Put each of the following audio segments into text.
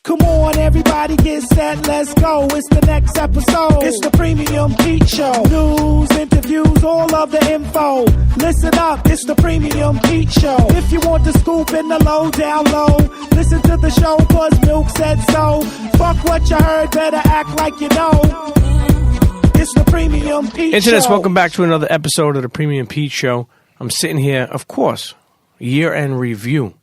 Come on, everybody get set, let's go. It's the next episode. It's the Premium Pete Show. News, interviews, all of the info. Listen up, it's the Premium Pete Show. If you want the scoop in the low, down low, listen to the show, cause Milk said so. Fuck what you heard, better act like you know. It's the Premium Pete Show. Internets, welcome back to another episode of the Premium Pete Show. I'm sitting here, of course, year-end review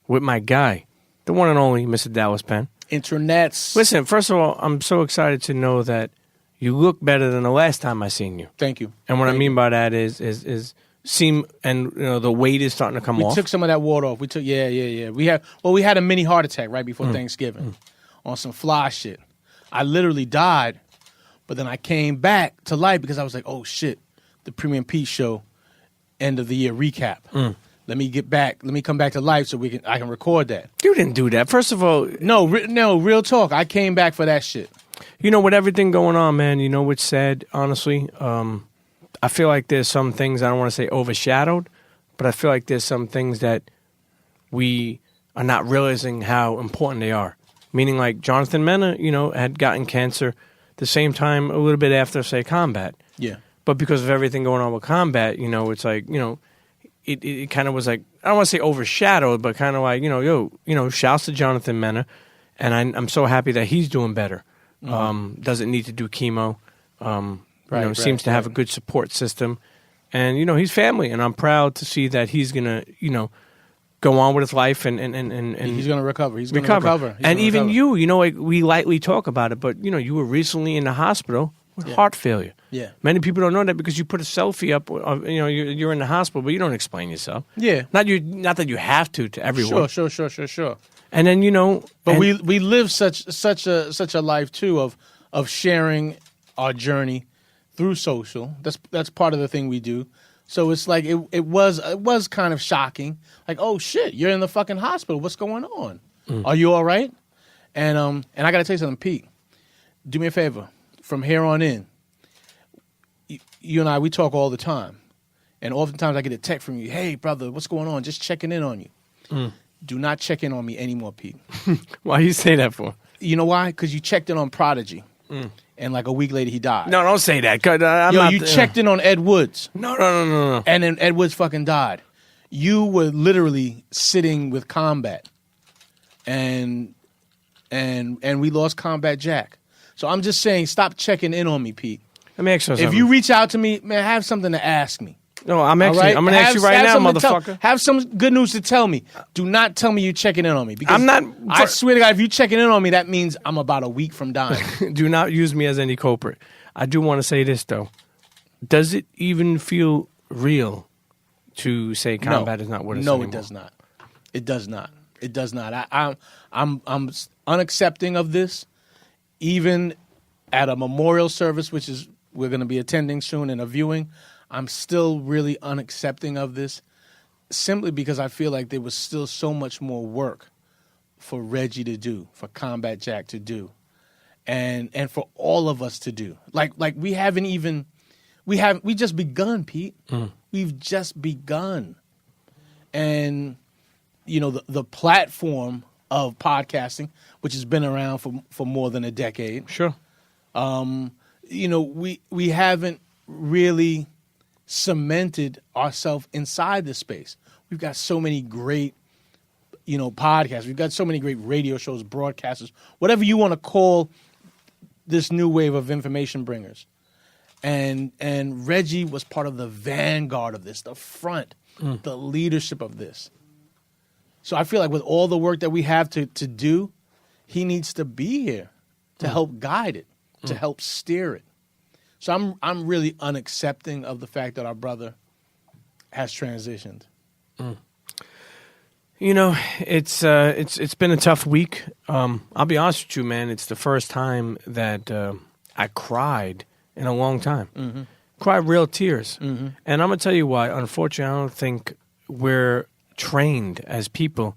with my guy, the one and only Mr. Dallas Penn. Internets. Listen, first of all, I'm so excited to know that you look better than the last time I seen you. Thank you. And what I mean by that is seem, and you know, the weight is starting to come off. We took some of that water off. We took, yeah. We had a mini heart attack right before Thanksgiving on some fly shit. I literally died, but then I came back to life because I was like, oh shit, the Premium Pete Show end of the year recap. Let me get back. Let me come back to life so I can record that. You didn't do that. First of all, no, real talk. I came back for that shit. You know, with everything going on, man, you know what's sad, honestly? I feel like there's some things, I don't want to say overshadowed, but I feel like there's some things that we are not realizing how important they are. Meaning like Jonathan Mena, you know, had gotten cancer the same time, a little bit after, say, Combat. Yeah. But because of everything going on with Combat, you know, it's like, you know, it kind of was like, I don't want to say overshadowed, but kind of like, shouts to Jonathan Mena, and I'm so happy that he's doing better. Doesn't need to do chemo. Seems to have a good support system, and you know he's family, and I'm proud to see that he's gonna go on with his life and he's gonna recover. He's gonna recover. And even you know, like we lightly talk about it, but you know you were recently in the hospital with heart failure. Yeah, many people don't know that because you put a selfie up. You're in the hospital, but you don't explain yourself. Yeah, not that you have to everyone. Sure. And then but we live such a life too of sharing our journey through social. That's part of the thing we do. So it's like it was kind of shocking. Like, oh shit, you're in the fucking hospital. What's going on? Are you all right? And I gotta tell you something, Pete. Do me a favor. From here on in, you and I, we talk all the time. And oftentimes I get a text from you, hey, brother, what's going on? Just checking in on you. Do not check in on me anymore, Pete. Why you say that for? You know why? Because you checked in on Prodigy. And like a week later, he died. No, don't say that. You checked in on Ed Woods. No. And then Ed Woods fucking died. You were literally sitting with Combat. And we lost Combat Jack. So I'm just saying, stop checking in on me, Pete. Let me ask you something. If you reach out to me, man, have something to ask me. No, I'm going to ask you right now, motherfucker. Have some good news to tell me. Do not tell me you're checking in on me. Because I'm not. I swear to God, if you're checking in on me, that means I'm about a week from dying. Do not use me as any culprit. I do want to say this, though. Does it even feel real to say Combat is not with us anymore? No, it does not. It does not. It does not. I'm unaccepting of this. Even at a memorial service, which is we're going to be attending soon and a viewing, I'm still really unaccepting of this simply because I feel like there was still so much more work for Reggie to do, for Combat Jack to do, and for all of us to do. Like we just begun, Pete. We've just begun. And you know, the platform of podcasting, which has been around for more than a decade. Sure. You know, we haven't really cemented ourselves inside this space. We've got so many great, podcasts. We've got so many great radio shows, broadcasters, whatever you want to call this new wave of information bringers. And Reggie was part of the vanguard of this, the front, the leadership of this. So I feel like with all the work that we have to do, he needs to be here to help guide it, to help steer it. So I'm really unaccepting of the fact that our brother has transitioned. You know, it's been a tough week. I'll be honest with you, man. It's the first time that I cried in a long time. Cried real tears. And I'm gonna tell you why. Unfortunately, I don't think we're trained as people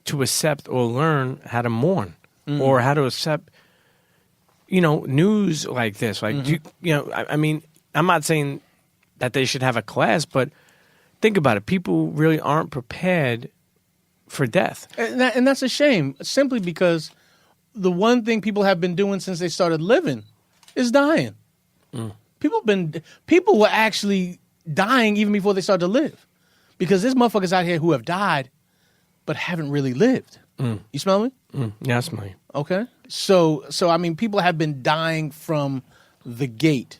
to accept or learn how to mourn or how to accept, news like this. Like, I mean, I'm not saying that they should have a class, but think about it. People really aren't prepared for death. And that's a shame, simply because the one thing people have been doing since they started living is dying. People were actually dying even before they started to live, because there's motherfuckers out here who have died but haven't really lived. You smell me? Yeah, I smell you. Okay. So I mean, people have been dying from the gate,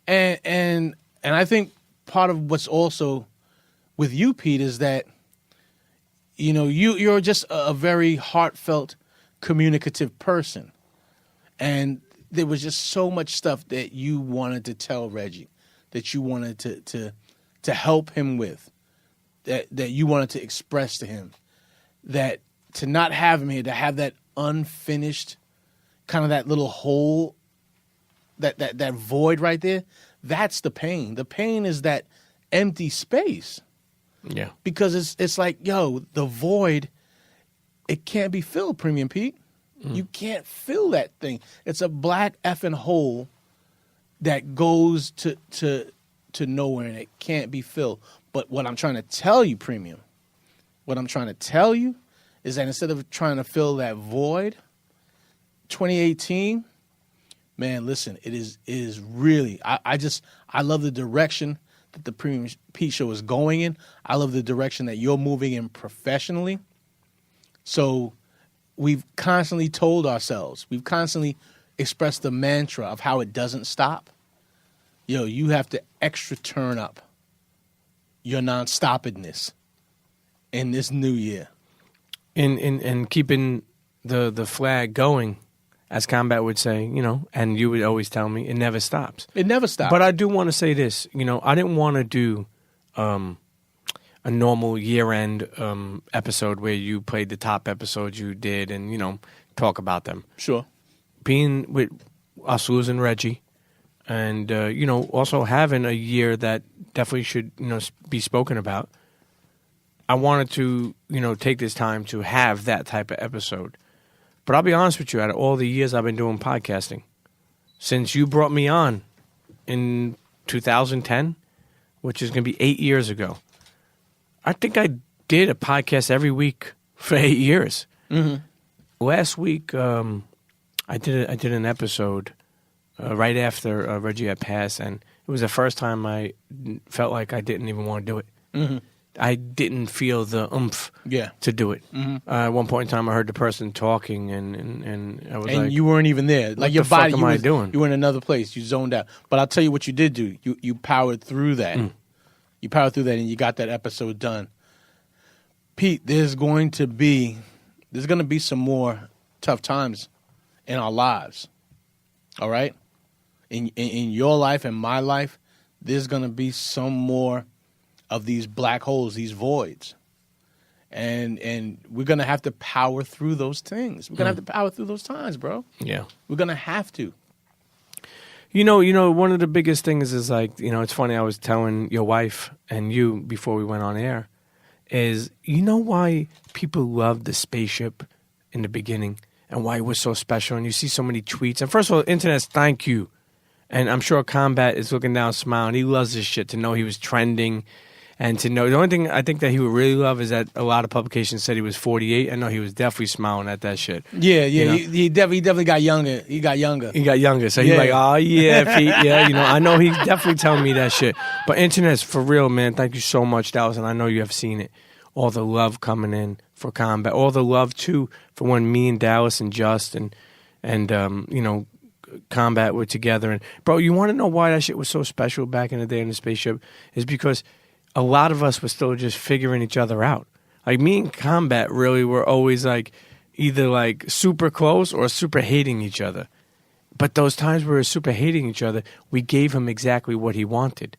and I think part of what's also with you, Pete, is that you're just a very heartfelt, communicative person, and there was just so much stuff that you wanted to tell Reggie, that you wanted to help him with, that you wanted to express to him, that to not have him here, to have that unfinished, kind of that little hole, that void right there, that's the pain. The pain is that empty space. Yeah. Because it's like, yo, the void, it can't be filled, Premium Pete. You can't fill that thing. It's a black effing hole that goes to nowhere, and it can't be filled. But what I'm trying to tell you, Premium, what I'm trying to tell you is that instead of trying to fill that void, 2018, man, listen, it is really, I love the direction that the Premium Pete Show is going in. I love the direction that you're moving in professionally. So we've constantly told ourselves, we've constantly expressed the mantra of how it doesn't stop. Yo, you have to extra turn up your non-stoppedness in this new year. And keeping the flag going, as Combat would say, and you would always tell me, it never stops. It never stops. But I do want to say this, I didn't want to do a normal year-end episode where you played the top episodes you did and, talk about them. Sure. Being with us losing Reggie and, also having a year that definitely should, be spoken about, I wanted to, take this time to have that type of episode. But I'll be honest with you, out of all the years I've been doing podcasting, since you brought me on in 2010, which is going to be 8 years ago, I think I did a podcast every week for 8 years. Mm-hmm. Last week, I did an episode right after Reggie had passed, and it was the first time I felt like I didn't even want to do it. Mm-hmm. I didn't feel the oomph to do it. Mm-hmm. At one point in time, I heard the person talking, and I was like, and you weren't even there. Like your body, what the fuck am I doing? You were in another place. You zoned out. But I'll tell you what you did do. You powered through that. You powered through that, and you got that episode done. Pete, there's going to be some more tough times in our lives. All right, in your life and my life, there's going to be some more of these black holes, these voids. And we're going to have to power through those things. We're going to have to power through those times, bro. Yeah. We're going to have to. One of the biggest things is like, it's funny, I was telling your wife and you before we went on air, is why people loved the spaceship in the beginning and why it was so special, and you see so many tweets. And first of all, internet, thank you. And I'm sure Combat is looking down smiling. He loves this shit, to know he was trending. And to know, the only thing I think that he would really love is that a lot of publications said he was 48. I know he was definitely smiling at that shit. Yeah. He definitely got younger. He got younger. So he's like, oh, yeah, Pete. Yeah, I know he's definitely telling me that shit. But internet's for real, man. Thank you so much, Dallas. And I know you have seen it. All the love coming in for Combat. All the love, too, for when me and Dallas and Just and Combat were together. And, bro, you want to know why that shit was so special back in the day in the spaceship? Is because a lot of us were still just figuring each other out. Like, me and Combat really were always like either like super close or super hating each other. But those times we were super hating each other, we gave him exactly what he wanted.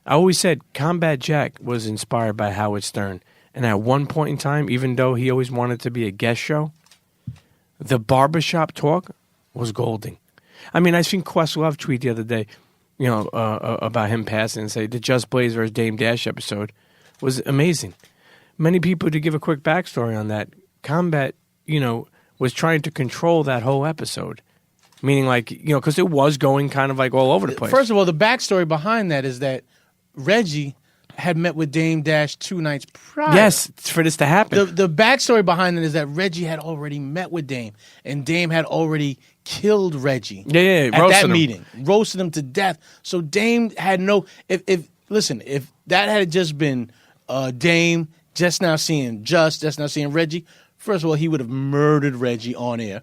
I always said Combat Jack was inspired by Howard Stern. And at one point in time, even though he always wanted to be a guest show, the barbershop talk was golden. I mean, I seen Questlove tweet the other day, about him passing and say the Just Blaze versus Dame Dash episode was amazing. Many people, to give a quick backstory on that, Combat, was trying to control that whole episode. Meaning like, because it was going kind of like all over the place. First of all, the backstory behind that is that Reggie had met with Dame Dash 2 nights prior. Yes, for this to happen. The backstory behind it is that Reggie had already met with Dame, and Dame had already killed Reggie. Yeah, at roasted that him. meeting, roasted him to death. So Dame had no. If that had just been Dame just now seeing Reggie, first of all, he would have murdered Reggie on air.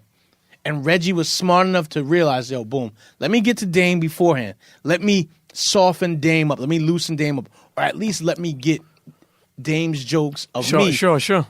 And Reggie was smart enough to realize, yo, boom, let me get to Dame beforehand. Let me soften Dame up. Let me loosen Dame up. Or at least let me get Dame's jokes of me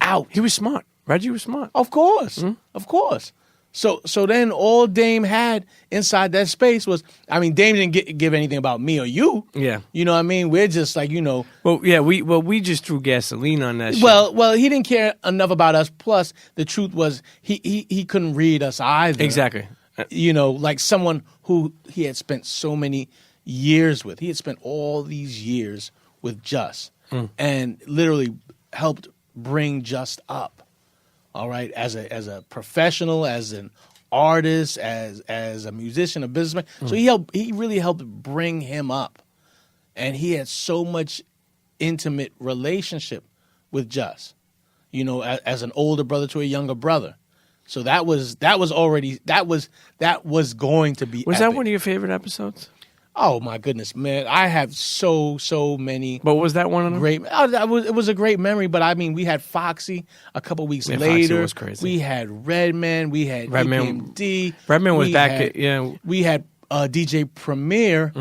out. He was smart. Reggie was smart. Of course. Of course. So then all Dame had inside that space was, I mean, Dame didn't give anything about me or you. Yeah. You know what I mean? We're just like, you know. Well, yeah, we just threw gasoline on that shit. Well, he didn't care enough about us. Plus, the truth was he couldn't read us either. Exactly. You know, like someone who he had spent so many years with. He had spent all these years with Just and literally helped bring Just up. All right, as a professional, as an artist, as a musician, a businessman. So he really helped bring him up. And he had so much intimate relationship with Just, you know, as an older brother to a younger brother. So that was going to be Was epic. that one of your favorite episodes? Oh my goodness, man! I have so many. But was that one of them? Great. It was a great memory. But I mean, we had Foxy a couple weeks later. Foxy was crazy. We had Redman. We had Redman. EPMD. Redman was back. We had DJ Premier.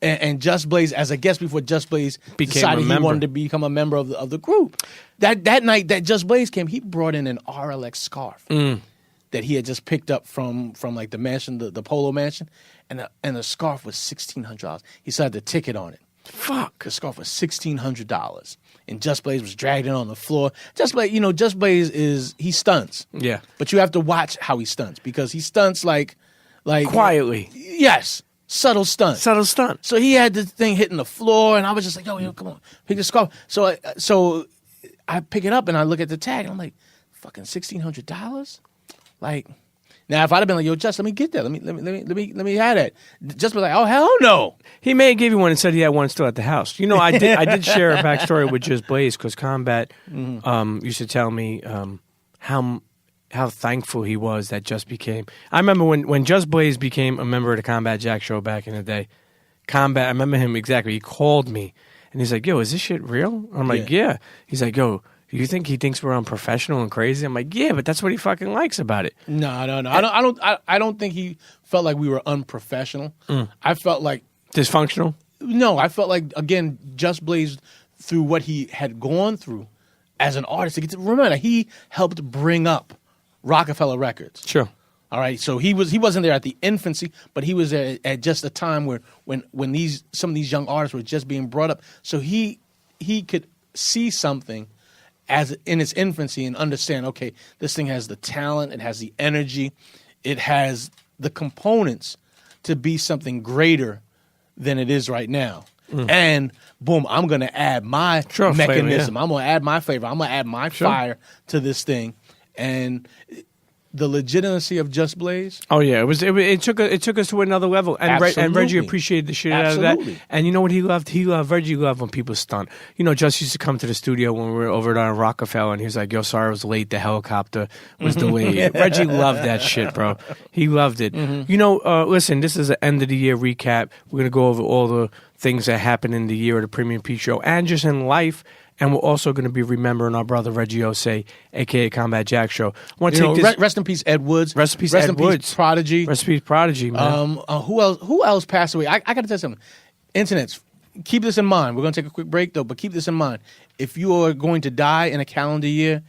And Just Blaze as a guest before Just Blaze decided he wanted to become a member of the group. That night that Just Blaze came, he brought in an RLX scarf that he had just picked up from like the mansion, the Polo mansion, and the scarf was $1,600. He still had the ticket on it. Fuck. The scarf was $1,600, and Just Blaze was dragged in on the floor. Just Blaze he stunts. Yeah, but you have to watch how he stunts because he stunts like quietly. Yes. Subtle stunt. So he had the thing hitting the floor, and I was just like, yo, come on, pick the scarf. So I pick it up, and I look at the tag, and I'm like, fucking $1,600? Like, now if I'd have been like, yo, Just, let me get that. Let me have that. Just be like, oh, hell no. He may have gave you one and said he had one still at the house. You know, I did share a backstory with Just Blaze because Combat used to tell me how thankful he was that Just became. I remember when Just Blaze became a member of the Combat Jack show back in the day. I remember him exactly. He called me and he's like, yo, is this shit real? I'm like, yeah. He's like, yo, do you think he thinks we're unprofessional and crazy? I'm like, yeah, but that's what he fucking likes about it. No. I don't think he felt like we were unprofessional. I felt like dysfunctional. No, I felt like, again, Just Blaze, through what he had gone through as an artist, remember, he helped bring up Rockefeller Records. Sure. All right. So he wasn't there at the infancy, but he was there at just a time when some of these young artists were just being brought up. So he could see something as in its infancy and understand, okay, this thing has the talent, it has the energy, it has the components to be something greater than it is right now. And boom, I'm going to add my mechanism. Flavor, yeah. I'm going to add my flavor. I'm going to add my fire to this thing. And the legitimacy of Just Blaze. Oh yeah, it took us to another level, and Reggie appreciated the shit out of that. And you know what he loved? Reggie loved when people stunt. You know, Just used to come to the studio when we were over at Rockefeller, and he was like, "Yo, sorry I was late. The helicopter was delayed." Reggie loved that shit, bro. He loved it. You know, listen, this is an end of the year recap. We're gonna go over all the things that happened in the year of the Premium Pete Show and just in life. And we're also going to be remembering our brother Reggie Ossé, a.k.a. Combat Jack Show. I want to take this. Rest in peace, Ed Woods. Rest in peace, Ed Woods. Prodigy. Rest in peace, Prodigy, man. Who else passed away? I got to tell you something. Internets, keep this in mind. We're going to take a quick break, though, but keep this in mind. If you are going to die in a calendar year,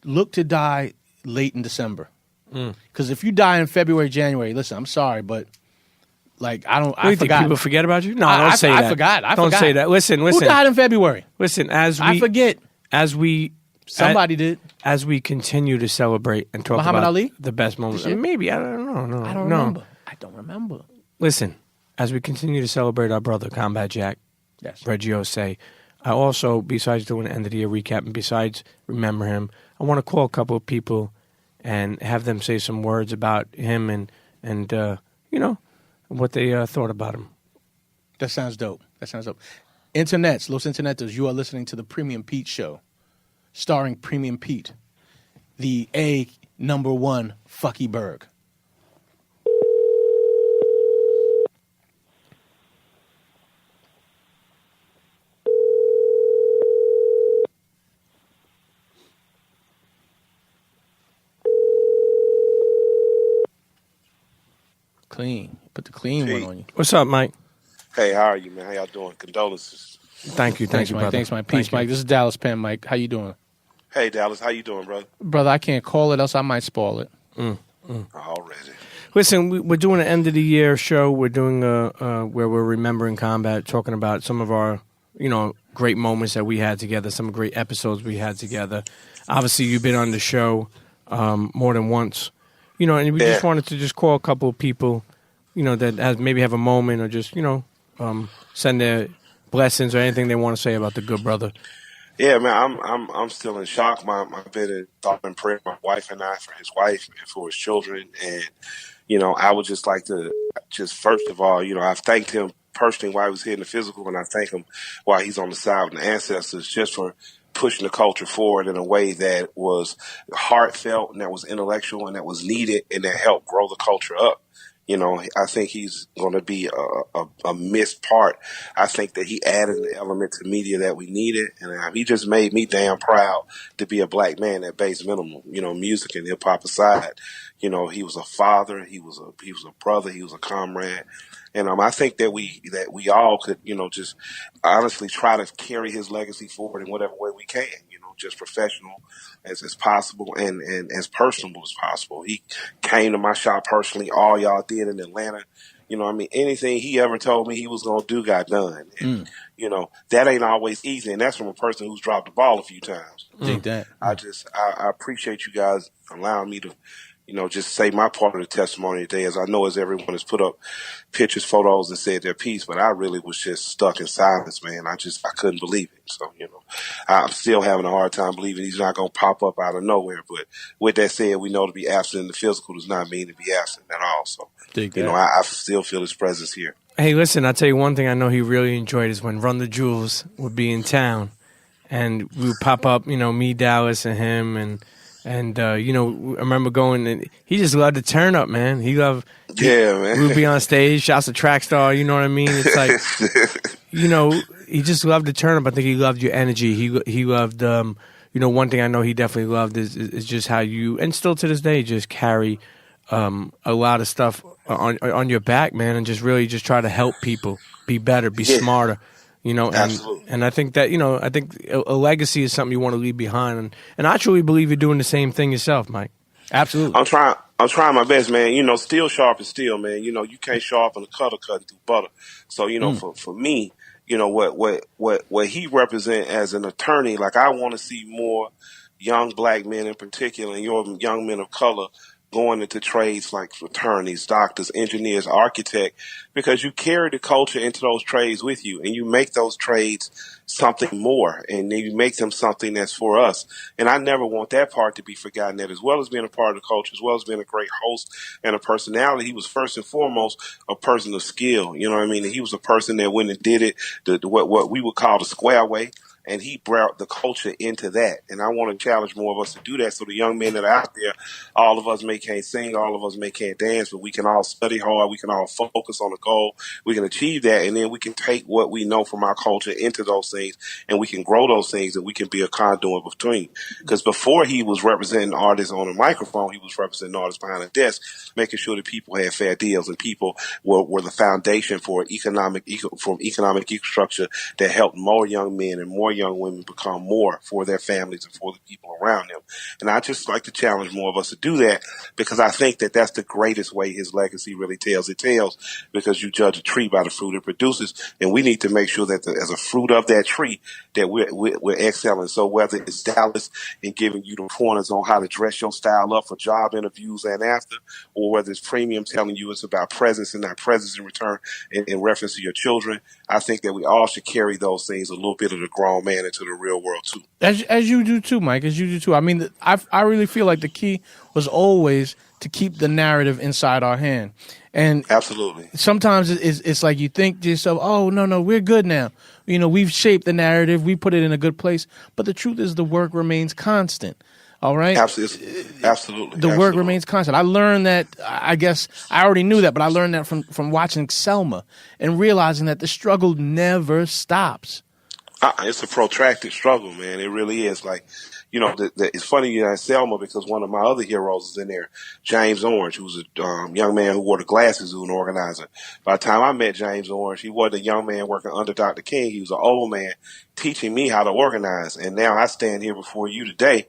look to die late in December. Because if you die in February, January, listen, I'm sorry, but... Like, I forgot. Think people forget about you? No, don't say that. I forgot. Don't say that. Listen. Who died in February? Listen, I forget. Somebody did. As we continue to celebrate and talk Muhammad about Ali? the best moments. Maybe, I don't know. No, I don't remember. Listen, as we continue to celebrate our brother, Combat Jack, Reggie Ossé, I also, besides doing an end of the year recap and besides remember him, I want to call a couple of people and have them say some words about him and what they thought about him. That sounds dope. Internets, Los Internetos, you are listening to the Premium Pete Show, starring Premium Pete, the #1 Fucky Berg. Clean. Put the clean one on you. What's up, Mike? Hey, how are you, man? How y'all doing? Condolences. Thank you, Thanks, Mike. brother. Thanks, Mike. Peace, Mike. This is Dallas Penn, Mike. How you doing? Hey, Dallas, how you doing, brother? Brother, I can't call it, else I might spoil it. Already. Listen, we're doing an end of the year show. We're doing where we're remembering combat, talking about some of our, great moments that we had together, some great episodes we had together. Obviously, you've been on the show more than once, and we just wanted to just call a couple of people, that maybe have a moment or just, send their blessings or anything they want to say about the good brother. Yeah, man, I'm still in shock. I've been in thought and prayer, my wife and I, for his wife and for his children. And, I would just like to first of all, I've thanked him personally while he was here in the physical, and I thank him while he's on the side of the ancestors just for pushing the culture forward in a way that was heartfelt and that was intellectual and that was needed and that helped grow the culture up. I think he's going to be a missed part. I think that he added an element to media that we needed, and he just made me damn proud to be a black man at base minimum. Music and hip hop aside, he was a father, he was a brother, he was a comrade, and I think that we all could, just honestly try to carry his legacy forward in whatever way we can. Just professional as possible and as personable as possible. He came to my shop personally. All y'all did in Atlanta. Anything he ever told me he was going to do got done. And, that ain't always easy. And that's from a person who's dropped the ball a few times. Think that. I appreciate you guys allowing me to, just say my part of the testimony today. As I know as everyone has put up pictures, photos, and said their piece, but I really was just stuck in silence, man. I couldn't believe it. So, I'm still having a hard time believing he's not going to pop up out of nowhere. But with that said, we know to be absent in the physical does not mean to be absent at all. So, I still feel his presence here. Hey, listen, I'll tell you one thing I know he really enjoyed is when Run the Jewels would be in town. And we would pop up, me, Dallas, and him, and I remember going, and he just loved to turn up, man. Man. We would be on stage, shouts to Trackstar, you know what I mean? It's like, he just loved to turn up. I think he loved your energy. He loved, one thing I know he definitely loved is just how you, and still to this day, just carry a lot of stuff on your back, man, and just really just try to help people be better, be smarter. And I think that, I think a legacy is something you want to leave behind. And I truly believe you're doing the same thing yourself, Mike. Absolutely. I'm trying my best, man. Steel sharp is steel, man. You can't sharpen a cutter cutting through butter. So, for me, what he represent as an attorney, like I want to see more young black men in particular and your young men of color going into trades like attorneys, doctors, engineers, architect, because you carry the culture into those trades with you and you make those trades something more and then you make them something that's for us. And I never want that part to be forgotten, that as well as being a part of the culture, as well as being a great host and a personality, he was first and foremost a person of skill. You know what I mean? And he was a person that went and did it what we would call the square way. And he brought the culture into that. And I want to challenge more of us to do that. So the young men that are out there, all of us may can't sing, all of us may can't dance, but we can all study hard. We can all focus on the goal. We can achieve that. And then we can take what we know from our culture into those things and we can grow those things and we can be a conduit between. Because before he was representing artists on a microphone, he was representing artists behind a desk, making sure that people had fair deals and people were the foundation for economic infrastructure that helped more young men and more young women become more for their families and for the people around them. And I just like to challenge more of us to do that because I think that that's the greatest way his legacy really tells. It tells because you judge a tree by the fruit it produces, and we need to make sure that as a fruit of that tree that we're excelling. So whether it's Dallas and giving you the pointers on how to dress your style up for job interviews and after, or whether it's Premium telling you it's about presence and not presence in return in reference to your children, I think that we all should carry those things, a little bit of the grown man into the real world too. As you do too, Mike, as you do too. I mean, I really feel like the key was always to keep the narrative inside our hand. And absolutely. Sometimes it's like you think to yourself, oh, no, we're good now. we've shaped the narrative, we put it in a good place, but the truth is the work remains constant. All right? Absolutely. The work remains constant. I learned that, I guess, I already knew that, but I learned that from watching Selma and realizing that the struggle never stops. It's a protracted struggle, man. It really is. Like, it's funny you asked Selma because one of my other heroes is in there, James Orange, who's a young man who wore the glasses, who's an organizer. By the time I met James Orange, he wasn't a young man working under Dr. King. He was an old man teaching me how to organize. And now I stand here before you today,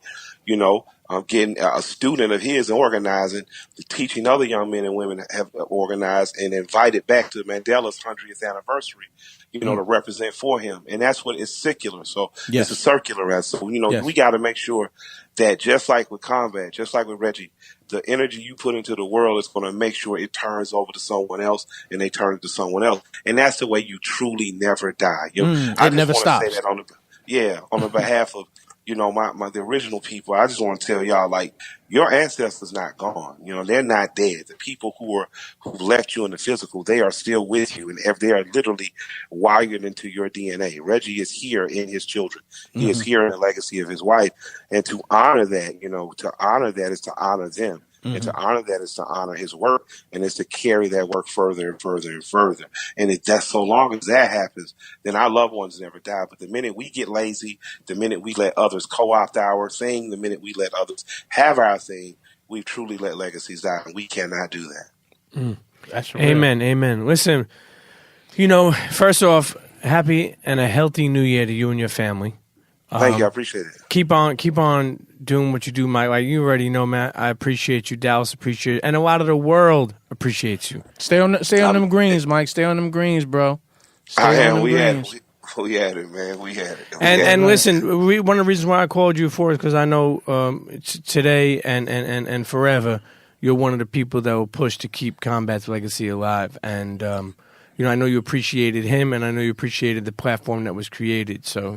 getting a student of his organizing, teaching other young men and women have organized and invited back to Mandela's 100th anniversary, to represent for him. And that's what it's secular. So it's a circular. So, we got to make sure that just like with combat, just like with Reggie, the energy you put into the world is going to make sure it turns over to someone else and they turn it to someone else. And that's the way you truly never die. It never stops. Say that on the behalf of, the original people. I just want to tell y'all, like, your ancestors not gone. They're not dead. The people who left you in the physical, they are still with you, and they are literally wired into your DNA. Reggie is here in his children. He is here in the legacy of his wife, and to honor that, to honor that is to honor them. And to honor that is to honor his work, and is to carry that work further and further and further. And that's so long as that happens, then our loved ones never die. But the minute we get lazy, the minute we let others co-opt our thing, the minute we let others have our thing, we've truly let legacies die, and we cannot do that. That's real. Amen. Listen, first off, happy and a healthy new year to you and your family. Thank you. I appreciate it. Keep on doing what you do, Mike. Like you already know, Matt. I appreciate you. Dallas appreciate it, and a lot of the world appreciates you. Stay on them greens, Mike. Stay on them greens, bro. We had it, man. We had it. And listen, one of the reasons why I called you for is because I know today and forever, you're one of the people that will push to keep Combat's legacy alive. And I know you appreciated him, and I know you appreciated the platform that was created. So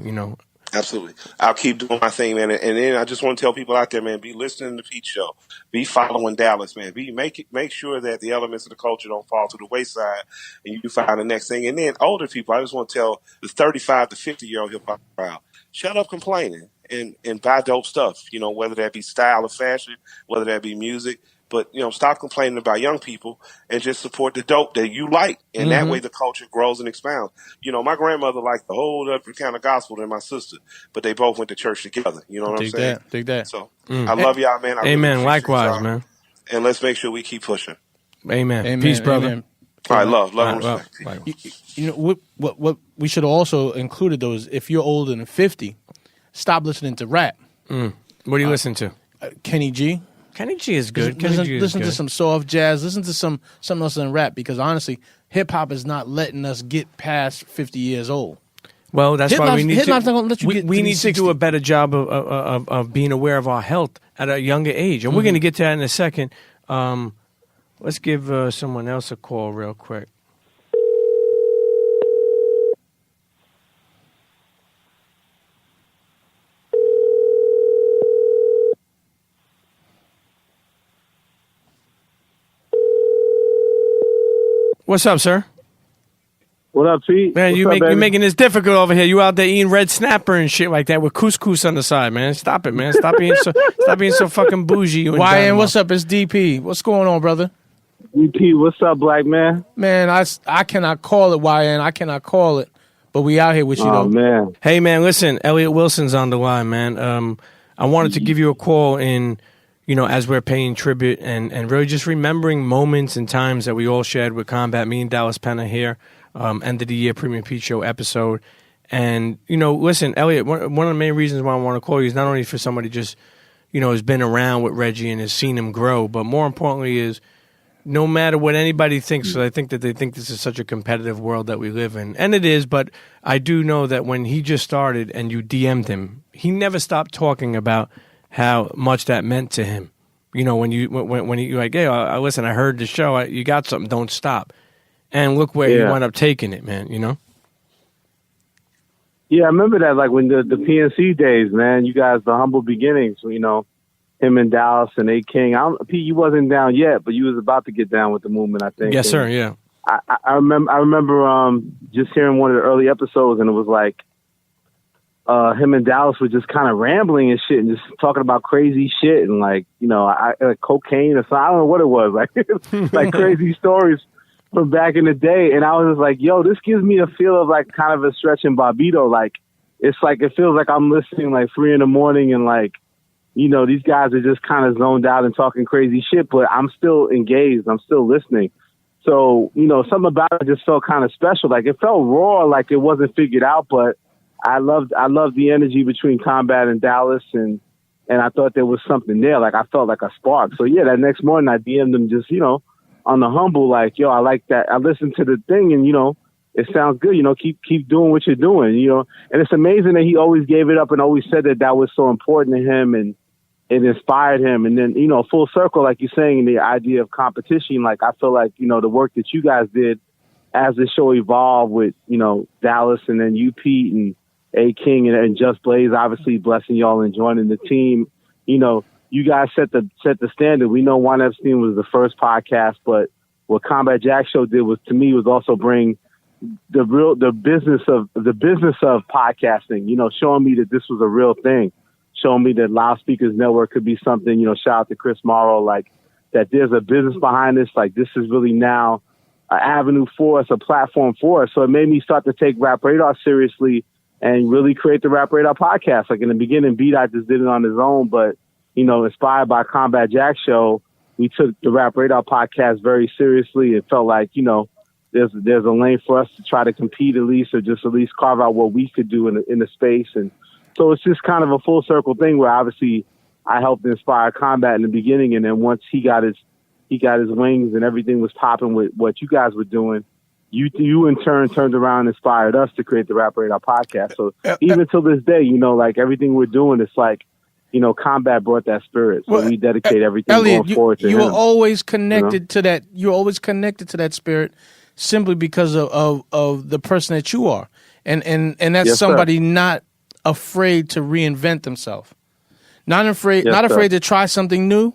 Absolutely. I'll keep doing my thing, man. And then I just want to tell people out there, man, be listening to Pete's show. Be following Dallas, man. Make sure that the elements of the culture don't fall to the wayside and you find the next thing. And then older people, I just want to tell the 35 to 50-year-old hip-hop crowd, shut up complaining and buy dope stuff, whether that be style or fashion, whether that be music. But, stop complaining about young people and just support the dope that you like. And that way the culture grows and expounds. My grandmother liked the whole other kind of gospel than my sister, but they both went to church together. You know what I'm saying? Dig that. So I love y'all, man. Amen. Really likewise, man. And let's make sure we keep pushing. Amen. Peace, brother. Amen. All right, love and respect. What we should have also included, though, is if you're older than 50, stop listening to rap. What do you listen to? Kenny G. Kenny G is good. Listen to some soft jazz. Listen to something else than rap, because honestly, hip hop is not letting us get past 50 years old. Well, that's why we need hip hop's not gonna let you get we need to 60. do a better job of being aware of our health at a younger age, and we're going to get to that in a second. Let's give someone else a call real quick. What's up, sir? What up, Pete? Man, you're making this difficult over here. You out there eating red snapper and shit like that with couscous on the side, man. Stop it, man. Stop being so fucking bougie. YN, what's up? It's DP. What's going on, brother? DP, what's up, black man? Man, I cannot call it, YN. I cannot call it. But we out here with you, though. Man. Hey, man, listen. Elliott Wilson's on the line, man. I wanted to give you a call as we're paying tribute and really just remembering moments and times that we all shared with Combat. Me and Dallas Penn are here, end of the year Premium Pete Show episode. And, listen, Elliott, one of the main reasons why I want to call you is not only for somebody just, has been around with Reggie and has seen him grow, but more importantly is no matter what anybody thinks, I think that they think this is such a competitive world that we live in. And it is, but I do know that when he just started and you DM'd him, he never stopped talking about how much that meant to him. When you're like, hey, listen, I heard the show. You got something. Don't stop. And look where you wound up taking it, man. Yeah, I remember that. Like when the PNC days, man. You guys, the humble beginnings. Him and Dallas and AKING. Pete, you wasn't down yet, but you was about to get down with the movement, I think. Yes, sir. Yeah. I remember just hearing one of the early episodes, and it was like him and Dallas were just kind of rambling and shit, and just talking about crazy shit, and like cocaine or something. I don't know what it was, like like crazy stories from back in the day. And I was just like, yo, this gives me a feel of like kind of a stretch in Barbito. Like it's like it feels like I'm listening like 3 a.m. and like these guys are just kind of zoned out and talking crazy shit, but I'm still engaged. I'm still listening. So, something about it just felt kind of special. Like it felt raw, like it wasn't figured out, but I loved the energy between Combat and Dallas, and I thought there was something there. Like I felt like a spark. So yeah, that next morning I DM'd him just, on the humble, like, yo, I like that. I listened to the thing and, it sounds good. Keep doing what you're doing, and it's amazing that he always gave it up and always said that was so important to him and it inspired him. And then, full circle, like you're saying, the idea of competition, like I feel like, the work that you guys did as the show evolved with, Dallas and then you, Pete, and AKING and Just Blaze, obviously blessing y'all and joining the team. You guys set the standard. We know Juan Epstein was the first podcast, but what Combat Jack Show did was also bring the business of podcasting, showing me that this was a real thing. Showing me that Loudspeakers Network could be something, shout out to Chris Morrow, like that there's a business behind this. Like this is really now an avenue for us, a platform for us. So it made me start to take Rap Radar seriously and really create the Rap Radar podcast. Like in the beginning, B-Dot just did it on his own, but, inspired by Combat Jack Show, we took the Rap Radar podcast very seriously. It felt like, there's a lane for us to try to compete at least, or just at least carve out what we could do in the space. And so it's just kind of a full circle thing where obviously I helped inspire Combat in the beginning, and then once he got his wings and everything was popping with what you guys were doing, you in turn turned around and inspired us to create the Rap Radar podcast. So even till this day, like everything we're doing, it's like, Combat brought that spirit. So we dedicate everything Elliott, going forward to him. You were always connected to that. You're always connected to that spirit simply because of the person that you are. And that's yes, somebody sir. not afraid to reinvent themselves. Not afraid Yes, to try something new,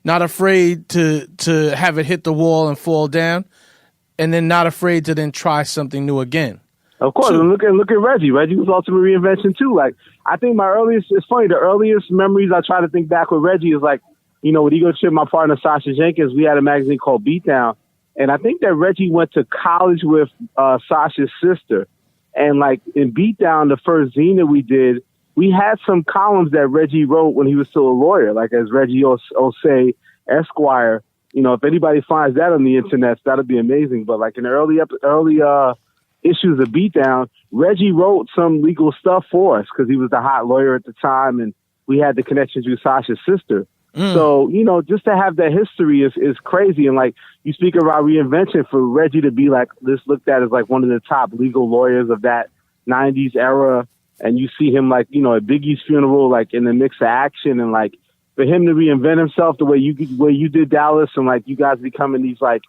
not afraid to have it hit the wall and fall down, and then not afraid to then try something new again. Of course, and look at Reggie. Reggie was ultimate reinvention too. Like I think it's funny, the earliest memories I try to think back with Reggie is like, with Ego Chip, my partner Sasha Jenkins, we had a magazine called Beatdown, and I think that Reggie went to college with Sasha's sister. And like in Beatdown, the first zine that we did, we had some columns that Reggie wrote when he was still a lawyer, like as Reggie Ossé, Esquire. If anybody finds that on the internet, that'd be amazing. But like in the early issues of Beatdown, Reggie wrote some legal stuff for us because he was the hot lawyer at the time, and we had the connections with Sasha's sister. So, just to have that history is crazy. And like you speak about reinvention, for Reggie to be like this looked at as like one of the top legal lawyers of that 90s era. And you see him like, at Biggie's funeral, like in the mix of action, and like for him to reinvent himself the way you did, Dallas, and like you guys becoming these like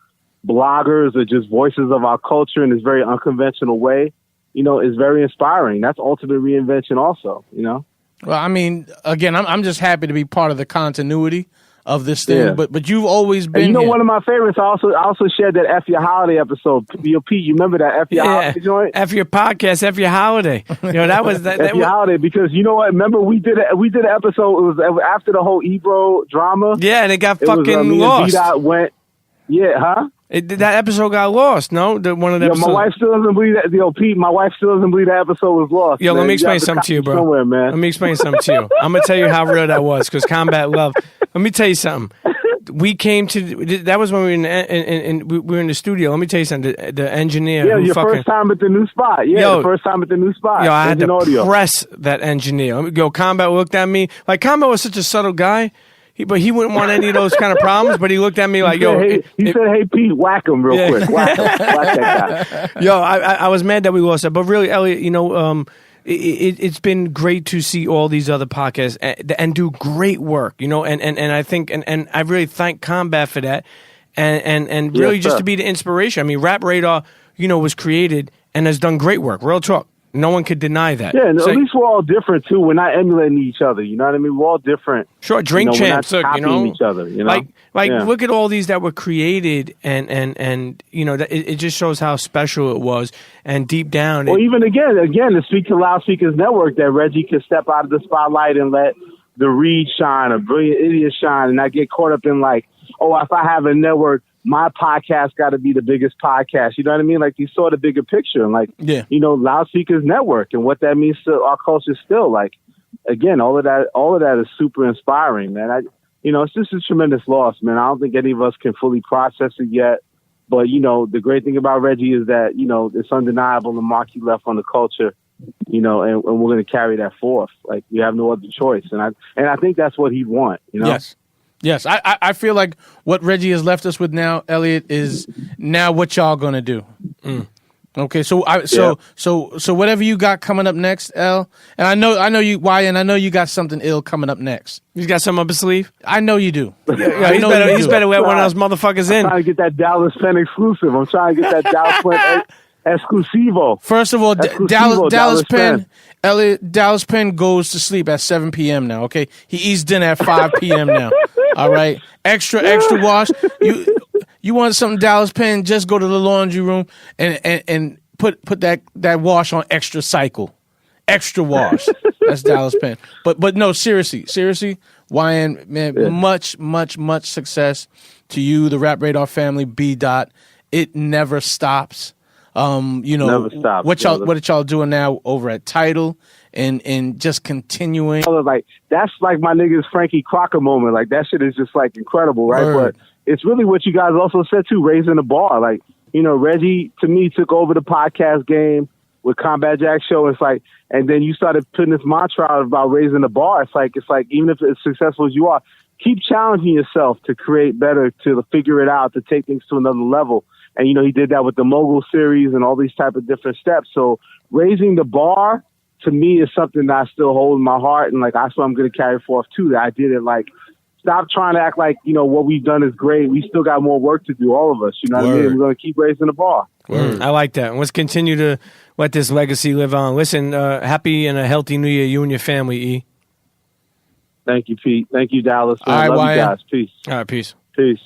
bloggers or just voices of our culture in this very unconventional way, is very inspiring. That's ultimate reinvention also, Well, I mean, again, I'm just happy to be part of the continuity of this thing. Yeah. But you've always been. And one of my favorites. I also shared that F Your Holiday episode. Yo, Pete, you remember that F Your Holiday joint? F Your podcast, F Your Holiday. That was that. F Your Holiday, because you know what? Remember we did an episode. It was after the whole Ebro drama. Yeah, and it got fucking lost. That episode got lost. No, one of the episodes. My wife still doesn't believe that. Yo, Pete, my wife still doesn't believe that episode was lost. Yo, let me explain something to you, bro. Somewhere, man. Let me explain something to you. I'm gonna tell you how real that was, because Combat Love. Let me tell you something. We came to that was when we were in the studio. Let me tell you something. The engineer. Yeah, your first time at the new spot. Yeah, the first time at the new spot. Yo, I had to press that engineer. Yo, Combat looked at me like Combat was such a subtle guy. But he wouldn't want any of those kind of problems. But he looked at me like, "Yo," he said, "Hey, Pete, whack him real quick. Whack that guy." Yo, I was mad that we lost that, but really, Elliott, it's been great to see all these other podcasts and do great work, and I think and I really thank Combat for that, and really just to be the inspiration. I mean, Rap Radar, was created and has done great work. Real talk. No one could deny that. Yeah, and It's at like, least we're all different too. We're not emulating each other. You know what I mean? We're all different. sure, drink we're not champs. Look, copying each other. You know, like Yeah. look at all these that were created, and you know that it just shows how special it was. And deep down, Or even again, to speak to Loudspeakers Network, that Reggie could step out of the spotlight and let the Reed shine, or Brilliant Idiot shine, and not get caught up in like, oh, if I have a network, my podcast got to be the biggest podcast. You know what I mean? Like, you saw the bigger picture, and like, you know, Loudspeakers Network and what that means to our culture still. Like, again, all of that is super inspiring, man. It's just a tremendous loss, man. I don't think any of us can fully process it yet. But, you know, the great thing about Reggie is that, you know, it's undeniable the mark he left on the culture, you know, and we're going to carry that forth. Like, we have no other choice. And I think that's what he'd want, you know? Yes. I feel like what Reggie has left us with now, Elliott, is now what y'all going to do. Okay, so whatever you got coming up next, L, and I know you, YN, I know you got something ill coming up next. He's got something up his sleeve. I know you do. He's better let one of those motherfuckers in. I'm trying to get that Dallas Penn exclusive. I'm trying to get that Dallas Penn exclusivo. First of all, Dallas Penn, Elliott, Dallas Penn goes to sleep at 7 p.m. now, okay? He eats dinner at 5 p.m. now, all right? Extra wash. You want something Dallas Penn, just go to the laundry room and put that wash on extra cycle. Extra wash. That's Dallas Penn. But no, seriously, YN, man, much success to you, the Rap Radar family, B. Dot. It never stops. Never stops. What are y'all doing now over at Tidal and just continuing? Like, that's like my niggas Frankie Crocker moment. Like, that shit is just like incredible, right? Word. But it's really what you guys also said too, raising the bar. Like, you know, Reggie to me took over the podcast game with Combat Jack Show. It's like, and then you started putting this mantra out about raising the bar. It's like even if it's successful as you are, keep challenging yourself to create better, to figure it out, to take things to another level. And, you know, he did that with the Mogul series and all these type of different steps. So raising the bar, to me, is something that I still hold in my heart. And, like, that's what I'm going to carry forth, too. That I did it, like, stop trying to act like, you know, what we've done is great. We still got more work to do, all of us. You know what I mean? We're going to keep raising the bar. I like that. And let's continue to let this legacy live on. Listen, happy and a healthy New Year, you and your family, E. Thank you, Pete. Thank you, Dallas. All right, love you guys. Peace. All right, peace. Peace.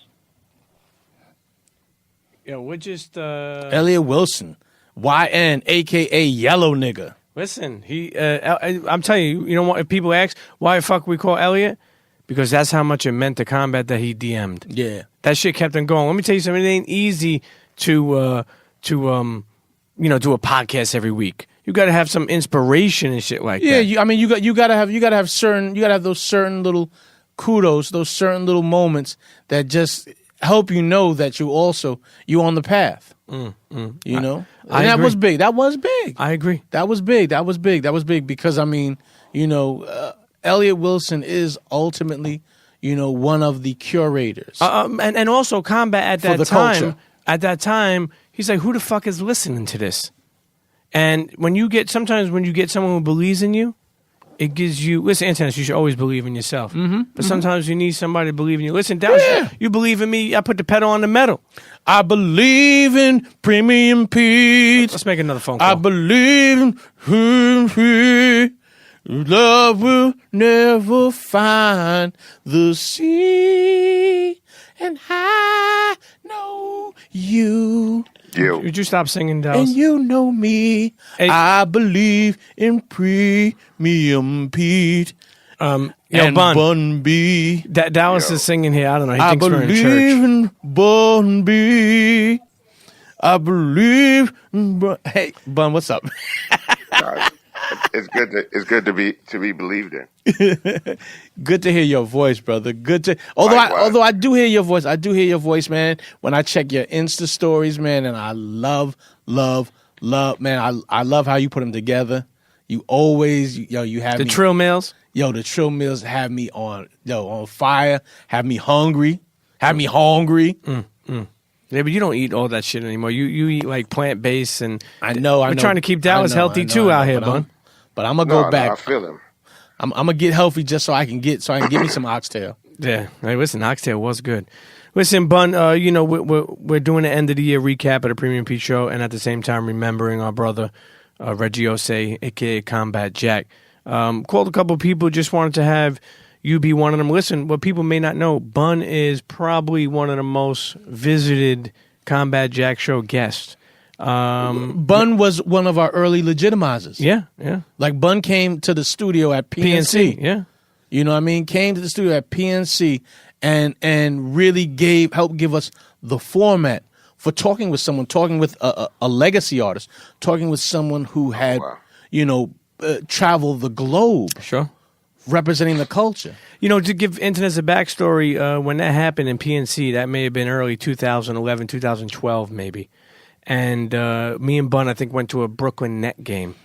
Yeah, we're just Elliott Wilson, YN, a.k.a. Yellow Nigga. Listen, I'm telling you, you know what? If people ask why the fuck we call Elliott, because that's how much it meant to Combat that he DM'd. Yeah, that shit kept him going. Let me tell you something. It ain't easy to do a podcast every week. You got to have some inspiration and shit like that. Yeah, you gotta have those certain little kudos, those certain little moments that just help you know that you on the path. You know, and that was big. That was big. I agree. That was big because Elliott Wilson is ultimately, one of the curators. And also Combat at that time. Culture. At that time, he's like, who the fuck is listening to this? And when you get someone who believes in you, it gives you. Listen, Antonis, you should always believe in yourself. But sometimes you need somebody to believe in you. Listen, Dallas, you believe in me. I put the pedal on the metal. I believe in Premium Pete. Let's make another phone call. I believe in love will never find the sea, and I know you. Would you stop singing, Dallas? And you know me. Hey. I believe in Premium Pete. And Bun B. Dallas is singing here. I don't know. He thinks we're in church. I believe in Bun B. I believe in Hey, Bun, what's up? It's good to be believed in. Good to hear your voice, brother. Although I do hear your voice. I do hear your voice, man, when I check your Insta stories, man, and I love, man. I love how you put them together. You always, you have the Trill Mills. The Trill Mills have me on fire, have me hungry. Yeah, but you don't eat all that shit anymore. You eat like plant-based, and I know. We're trying to keep Dallas healthy too out here, Bun. But I'm gonna go back. I feel him. I'm gonna get healthy just so I can get me some oxtail. Yeah, hey, listen, oxtail was good. Listen, Bun, we're doing the end of the year recap of the Premium Pete Show, and at the same time remembering our brother, Reggie Ossé, a.k.a. Combat Jack. Called a couple people, just wanted to have you be one of them. Listen, what people may not know, Bun is probably one of the most visited Combat Jack show guests. Bun was one of our early legitimizers. Yeah. Like Bun came to the studio at PNC. Yeah. You know what I mean? Came to the studio at PNC and really helped give us the format for talking with someone, talking with a legacy artist, talking with someone who had, traveled the globe. Sure. Representing the culture. You know, to give internet a backstory, when that happened in PNC, that may have been early 2011, 2012 maybe. And me and Bun, I think, went to a Brooklyn Net game.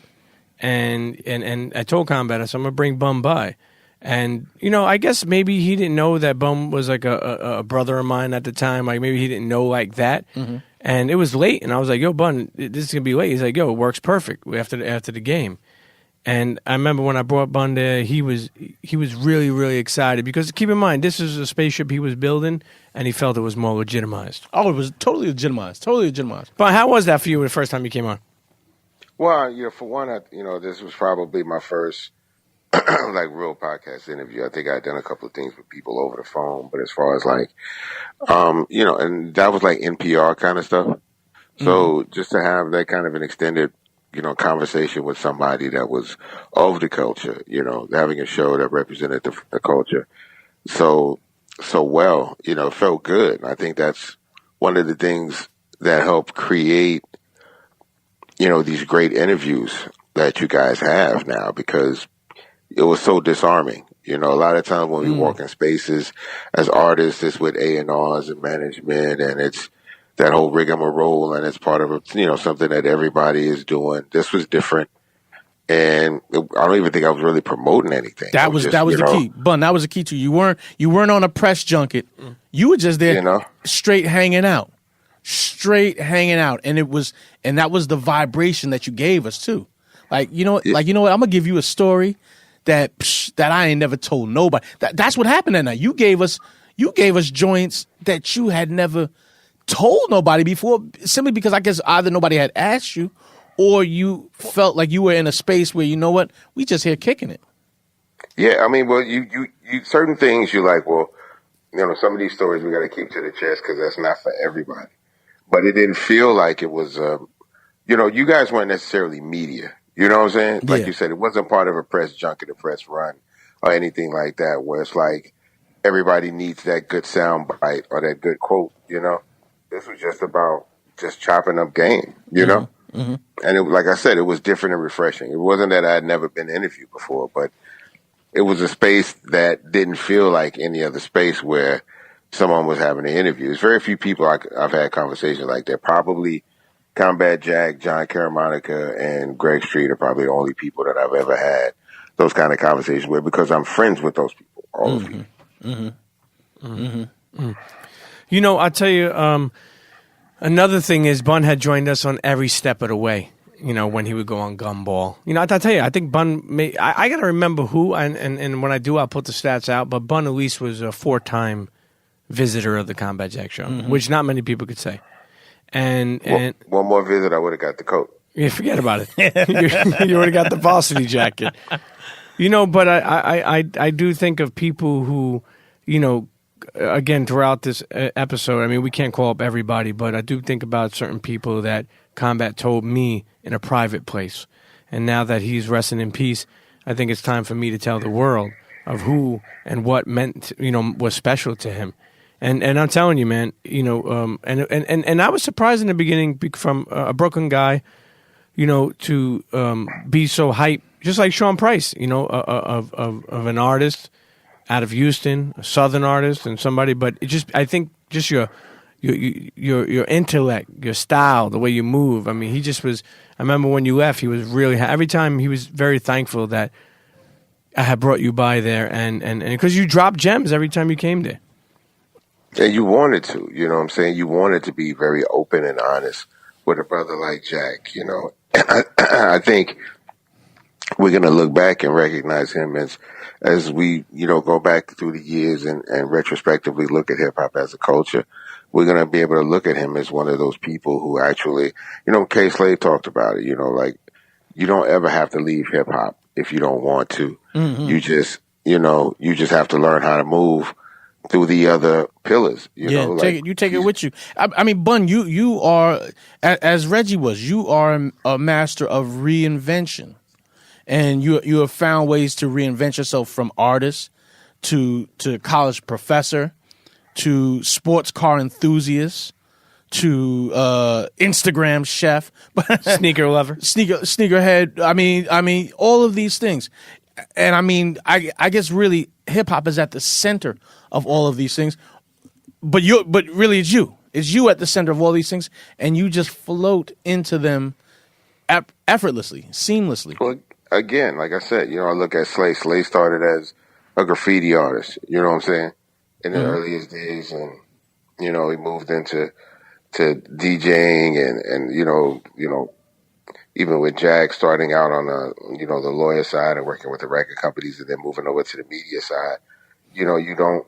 And I told Combat, I said, I'm going to bring Bun by. And, I guess maybe he didn't know that Bun was like a brother of mine at the time. Like, maybe he didn't know like that. Mm-hmm. And it was late. And I was like, yo, Bun, this is going to be late. He's like, yo, it works perfect after the game. And I remember when I brought Bun there, he was really, really excited. Because keep in mind, this is a spaceship he was building, and he felt it was more legitimized. Oh, it was totally legitimized. But how was that for you the first time you came on? Well, for one, this was probably my first like real podcast interview. I think I'd done a couple of things with people over the phone, but as far as like, and that was like NPR kind of stuff. So just to have that kind of an extended, conversation with somebody that was of the culture, having a show that represented the culture so well, it felt good. I think that's one of the things that helped create, these great interviews that you guys have now, because it was so disarming. A lot of times when we walk in spaces as artists, it's with A&Rs and management, and it's that whole rigmarole, and it's part of something that everybody is doing. This was different, and I don't even think I was really promoting anything. That was the key, Bun. That was the key to you. You weren't on a press junket. You were just there, straight hanging out, and that was the vibration that you gave us too. Like what? I'm gonna give you a story that I ain't never told nobody. That's what happened that night. You gave us joints that you had never told nobody before, simply because I guess either nobody had asked you, or you felt like you were in a space where, we just here kicking it. Yeah, I mean, well, you certain things you like, well, some of these stories we got to keep to the chest because that's not for everybody. But it didn't feel like it was, you guys weren't necessarily media. You know what I'm saying? Like you said, it wasn't part of a press junket, a press run, or anything like that, where it's like everybody needs that good sound bite or that good quote, This was just about just chopping up game, Mm-hmm. And like I said, it was different and refreshing. It wasn't that I had never been interviewed before, but it was a space that didn't feel like any other space where someone was having an interview. There's very few people I've had conversations like that. Probably Combat Jack, John Caramanica, and Greg Street are probably the only people that I've ever had those kind of conversations with, because I'm friends with those people, all of you. I'll tell you, another thing is Bun had joined us on every step of the way, when he would go on Gumball. I'll tell you, I think Bun I got to remember who, and when I do, I'll put the stats out, but Bun at least was a 4-time visitor of the Combat Jack show, which not many people could say. And one more visit, I would have got the coat. Yeah, forget about it. You already got the varsity jacket. But I do think of people who, again, throughout this episode, I mean, we can't call up everybody, but I do think about certain people that Combat told me in a private place. And now that he's resting in peace, I think it's time for me to tell the world of who and what meant, was special to him. And I'm telling you, man, and I was surprised in the beginning from a Brooklyn guy, to be so hyped, just like Sean Price, of an artist out of Houston, a Southern artist, and somebody. But I think your intellect, your style, the way you move. I mean, he just was. I remember when you left, he was really every time he was very thankful that I had brought you by there, and because you dropped gems every time you came there. And you wanted to, you know what I'm saying? You wanted to be very open and honest with a brother like Jack, I think we're going to look back and recognize him as we, go back through the years and retrospectively look at hip hop as a culture. We're going to be able to look at him as one of those people who actually, K. Slade talked about it, you don't ever have to leave hip hop if you don't want to. Mm-hmm. You just, you just have to learn how to move through the other pillars. You take it with you. I mean, Bun, you are, as Reggie was, you are a master of reinvention, and you have found ways to reinvent yourself, from artist to college professor to sports car enthusiast to Instagram chef, Sneaker lover, sneakerhead. I mean, all of these things, and I mean, I guess really hip hop is at the center of all of these things, but really it's you at the center of all these things, and you just float into them effortlessly, seamlessly. Well, again, like I said, I look at Slay. Slay started as a graffiti artist. You know what I'm saying? In the earliest days, and he moved into DJing, and even with Jag starting out on the lawyer side and working with the record companies, and then moving over to the media side.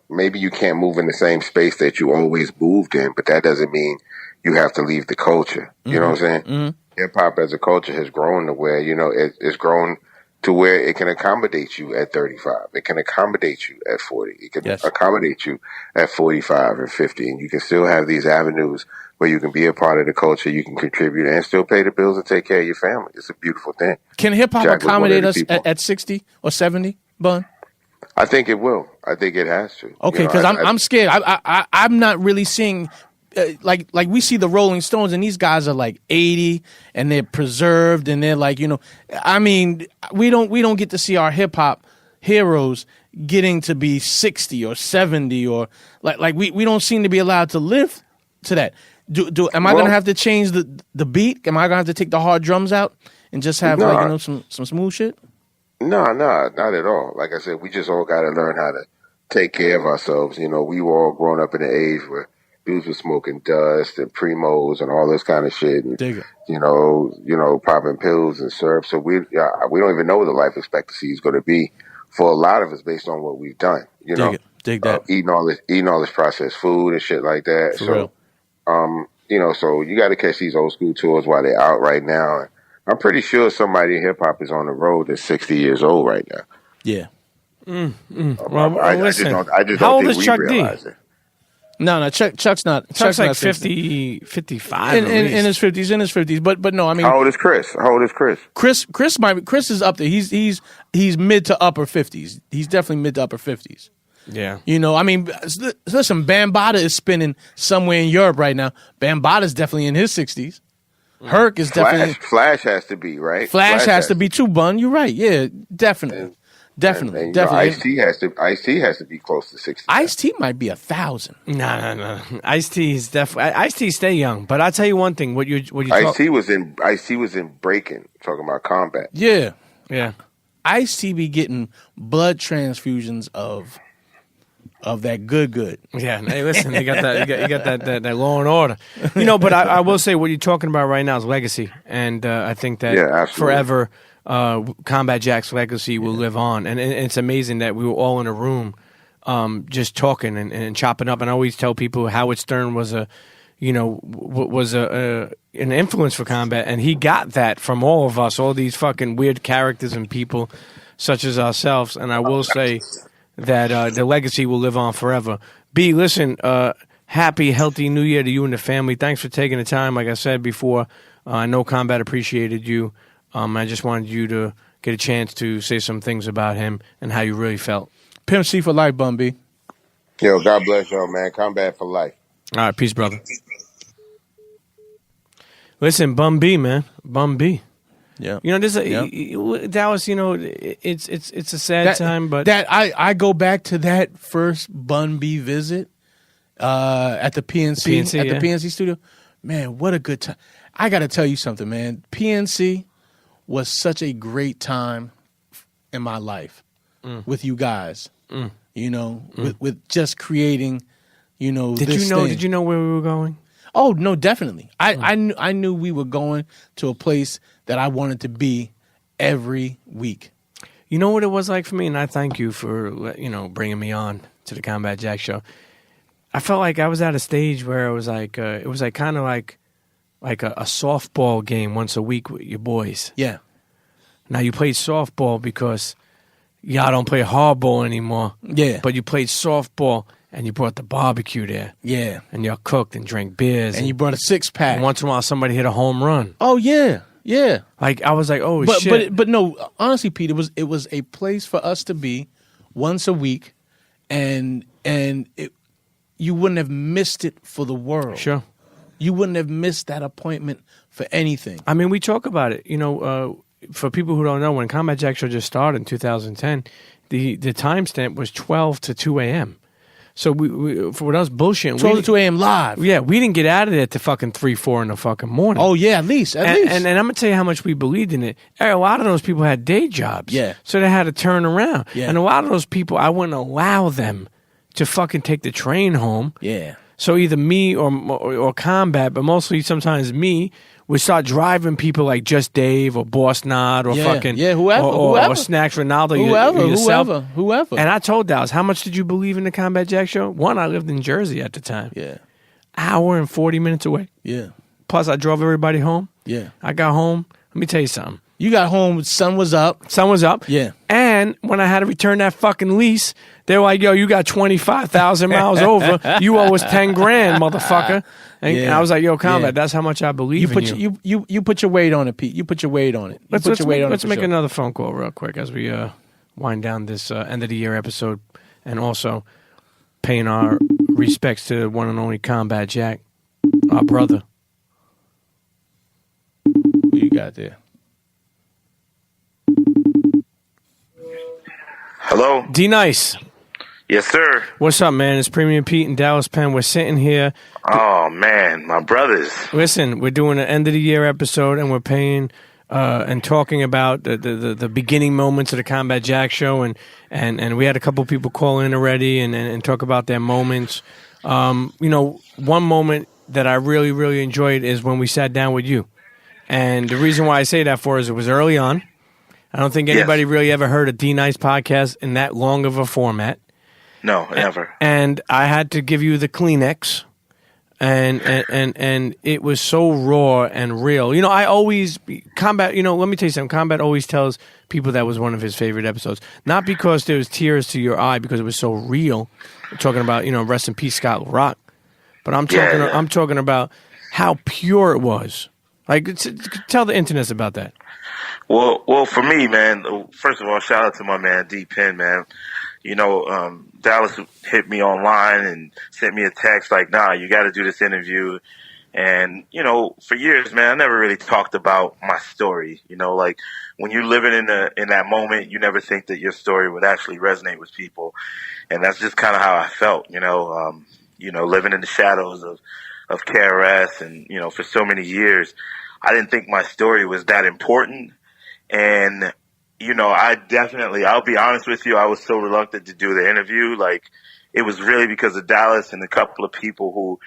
Maybe you can't move in the same space that you always moved in, but that doesn't mean you have to leave the culture. You know what I'm saying? Mm-hmm. Hip hop as a culture has grown to where, it's grown to where it can accommodate you at 35. It can accommodate you at 40. It can accommodate you at 45 and 50. And you can still have these avenues where you can be a part of the culture, you can contribute, and still pay the bills and take care of your family. It's a beautiful thing. Can hip hop accommodate us at 60 or 70, Bun? I think it will. I think it has to. Okay, because I'm scared. I'm not really seeing like we see the Rolling Stones, and these guys are like 80 and they're preserved, and they're like, I mean, we don't get to see our hip hop heroes getting to be 60 or 70, or like we don't seem to be allowed to live to that. Am I gonna have to change the beat? Am I gonna have to take the hard drums out and just have some smooth shit? No, not at all. Like I said, we just all got to learn how to take care of ourselves. We were all growing up in an age where dudes were smoking dust and primos and all this kind of shit, and popping pills and syrup. So we don't even know what the life expectancy is going to be for a lot of us based on what we've done. Dig that. Eating all this processed food and shit like that. For real. So you got to catch these old school tours while they're out right now. And I'm pretty sure somebody in hip hop is on the road that's 60 years old right now. Yeah. Well, listen. I just How don't old think is Chuck we D? realize it. No, Chuck's not. Chuck's like not 50, 55 in his 50s. But no, I mean, how old is Chris? Chris is up there. He's mid to upper 50s. He's definitely mid to upper 50s. Yeah. I mean, listen, Bambaataa is spinning somewhere in Europe right now. Bambaata's definitely in his 60s. Herc is definitely. Flash has to be, right? Flash has to be too, Bun. You're right. Yeah, definitely. Definitely. Ice-T has to be close to 60. Ice-T might be 1,000. No. Ice-T is definitely. Ice-T stay young, but I'll tell you one thing. What you Ice-T was in Breaking, talking about combat. Yeah. Yeah. Ice-T be getting blood transfusions of that good. Yeah. Hey, listen, you got that. You got that Law and Order. But I will say what you're talking about right now is legacy, and I think that forever. Combat Jack's legacy will live on, and it's amazing that we were all in a room, just talking and chopping up. And I always tell people Howard Stern was an influence for combat, and he got that from all of us, all these fucking weird characters and people such as ourselves. And I will say that the legacy will live on forever. B, listen, happy, healthy New Year to you and the family. Thanks for taking the time. Like I said before, I know Combat appreciated you. I just wanted you to get a chance to say some things about him and how you really felt. Pimp C for life, Bun B. Yo, God bless y'all, man. Combat for life. All right, peace, brother. Listen, Bun B, man. Bun B. Yeah. Dallas, it's a sad time, but that I go back to that first Bun B visit at the PNC the PNC studio. Man, what a good time. I got to tell you something, man. PNC was such a great time in my life with you guys. With just creating, Did you know where we were going? Oh no, definitely. I knew we were going to a place that I wanted to be every week. You know what it was like for me, and I thank you for bringing me on to the Combat Jack show. I felt like I was at a stage where it was like kind of like a softball game once a week with your boys. Yeah. Now you played softball because y'all don't play hardball anymore. Yeah. But you played softball and you brought the barbecue there. Yeah. And y'all cooked and drank beers. And you brought a 6-pack. And once in a while somebody hit a home run. Oh yeah. Yeah. Like I was like, oh But shit. but no, honestly, Pete, it was a place for us to be once a week, and you wouldn't have missed it for the world. Sure. You wouldn't have missed that appointment for anything. I mean, we talk about it. You know, for people who don't know, when Combat Jack Show just started in 2010, the timestamp was 12 to 2 a.m. So we for us bullshitting, 12 to 2 a.m. live. Yeah, we didn't get out of there to fucking 3, 4 in the fucking morning. Oh yeah, at least. And I'm gonna tell you how much we believed in it. A lot of those people had day jobs. Yeah. So they had to turn around. Yeah. And a lot of those people, I wouldn't allow them to fucking take the train home. Yeah. So either me or Combat, but mostly sometimes me, would start driving people like Just Dave or Boss Nod or whoever, or Snacks Ronaldo, whoever. And I told Dallas, how much did you believe in the Combat Jack Show? One, I lived in Jersey at the time. Yeah. Hour and 40 minutes away. Yeah. Plus, I drove everybody home. Yeah. I got home. Let me tell you something. You got home, sun was up. Sun was up. Yeah. And when I had to return that fucking lease, they were like, yo, you got 25,000 miles over. You owe us 10 grand, motherfucker. And I was like, yo, Combat, that's how much I believe in you. You put your weight on it, Pete. You put your weight on it. Let's make another phone call real quick as we wind down this end of the year episode, and also paying our respects to the one and only Combat Jack, our brother. Who you got there? Hello? DNICE. Yes, sir. What's up, man? It's Premium Pete and Dallas Penn. We're sitting here. Oh, man, my brothers. Listen, we're doing an end of the year episode, and we're paying and talking about the beginning moments of the Combat Jack Show, and we had a couple people call in already and talk about their moments. You know, one moment that I really, really enjoyed is when we sat down with you. And the reason why I say that for is it was early on. I don't think anybody really ever heard a DNICE podcast in that long of a format. No, never. And I had to give you the Kleenex, and it was so raw and real. You know, I always Combat. You know, let me tell you something. Combat always tells people that was one of his favorite episodes, not because there was tears to your eye, because it was so real. We're talking about, you know, rest in peace, Scott Rock. But I'm talking. I'm talking about how pure it was. Like, tell the internet about that. Well, for me, man, first of all, shout out to my man, D Penn, man. You know, Dallas hit me online and sent me a text like, nah, you got to do this interview. And, you know, for years, man, I never really talked about my story. You know, like when you're living in that moment, you never think that your story would actually resonate with people. And that's just kind of how I felt, you know, living in the shadows of KRS. And, you know, for so many years, I didn't think my story was that important. And, you know, I'll be honest with you, I was so reluctant to do the interview. Like, it was really because of Dallas and a couple of people who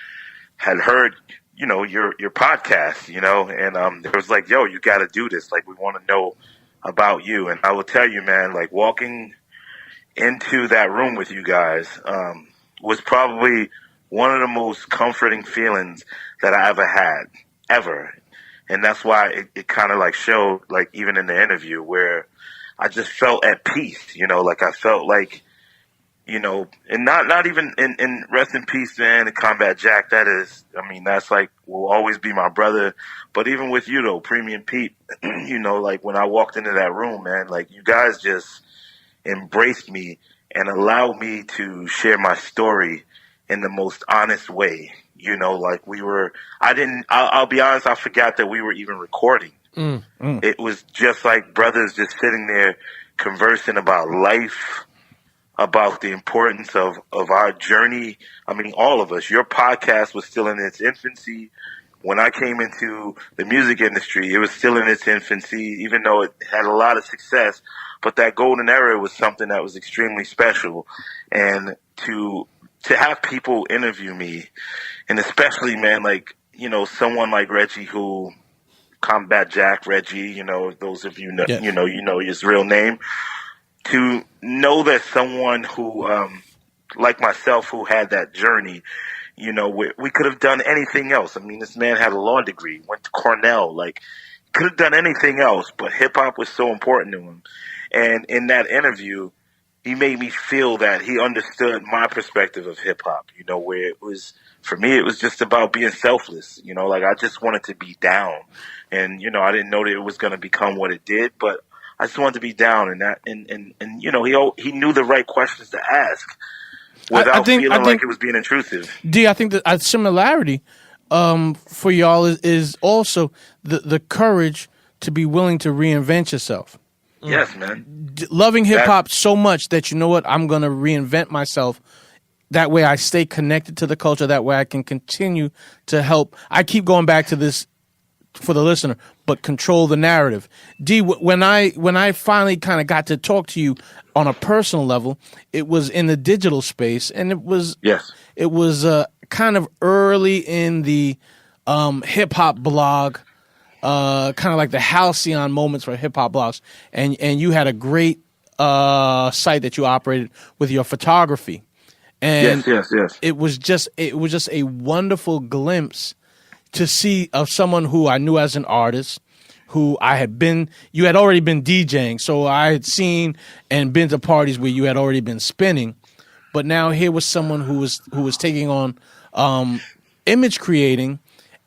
had heard, you know, your podcast, you know, and it was like, yo, you got to do this. Like, we want to know about you. And I will tell you, man, like, walking into that room with you guys was probably one of the most comforting feelings that I ever had, ever. And that's why it kind of like showed, like, even in the interview, where I just felt at peace, you know, like I felt like, you know, and not even in rest in peace, man, and Combat Jack, that is, I mean, that's like, will always be my brother. But even with you though, Premium Pete, you know, like when I walked into that room, man, like you guys just embraced me and allowed me to share my story in the most honest way. You know, like I'll be honest, I forgot that we were even recording. It was just like brothers just sitting there conversing about life, about the importance of our journey. I mean, all of us. Your podcast was still in its infancy. When I came into the music industry, it was still in its infancy, even though it had a lot of success. But that golden era was something that was extremely special. And to have people interview me, and especially, man, like, you know, someone like Reggie, who Combat Jack, Reggie, you know, those of you know, yes. you know his real name, to know that someone who, like myself, who had that journey, you know, we could have done anything else. I mean, this man had a law degree, went to Cornell, like, could have done anything else, but hip hop was so important to him. And in that interview, he made me feel that he understood my perspective of hip hop, you know, where it was, for me, it was just about being selfless, you know, like I just wanted to be down. And, you know, I didn't know that it was going to become what it did, but I just wanted to be down, and you know, he knew the right questions to ask without feeling like it was being intrusive. D, I think that a similarity for y'all is also the courage to be willing to reinvent yourself. Yes, man. Loving hip hop so much that, you know what, I'm going to reinvent myself. That way I stay connected to the culture. That way I can continue to help. I keep going back to this for the listener, but control the narrative. D, when I finally kind of got to talk to you on a personal level, it was in the digital space, and it was kind of early in the hip hop blog, kind of like the halcyon moments for hip hop blogs, and you had a great site that you operated with your photography, and yes. It was just a wonderful glimpse to see of someone who I knew as an artist, who you had already been DJing, so I had seen and been to parties where you had already been spinning, but now here was someone who was taking on image creating,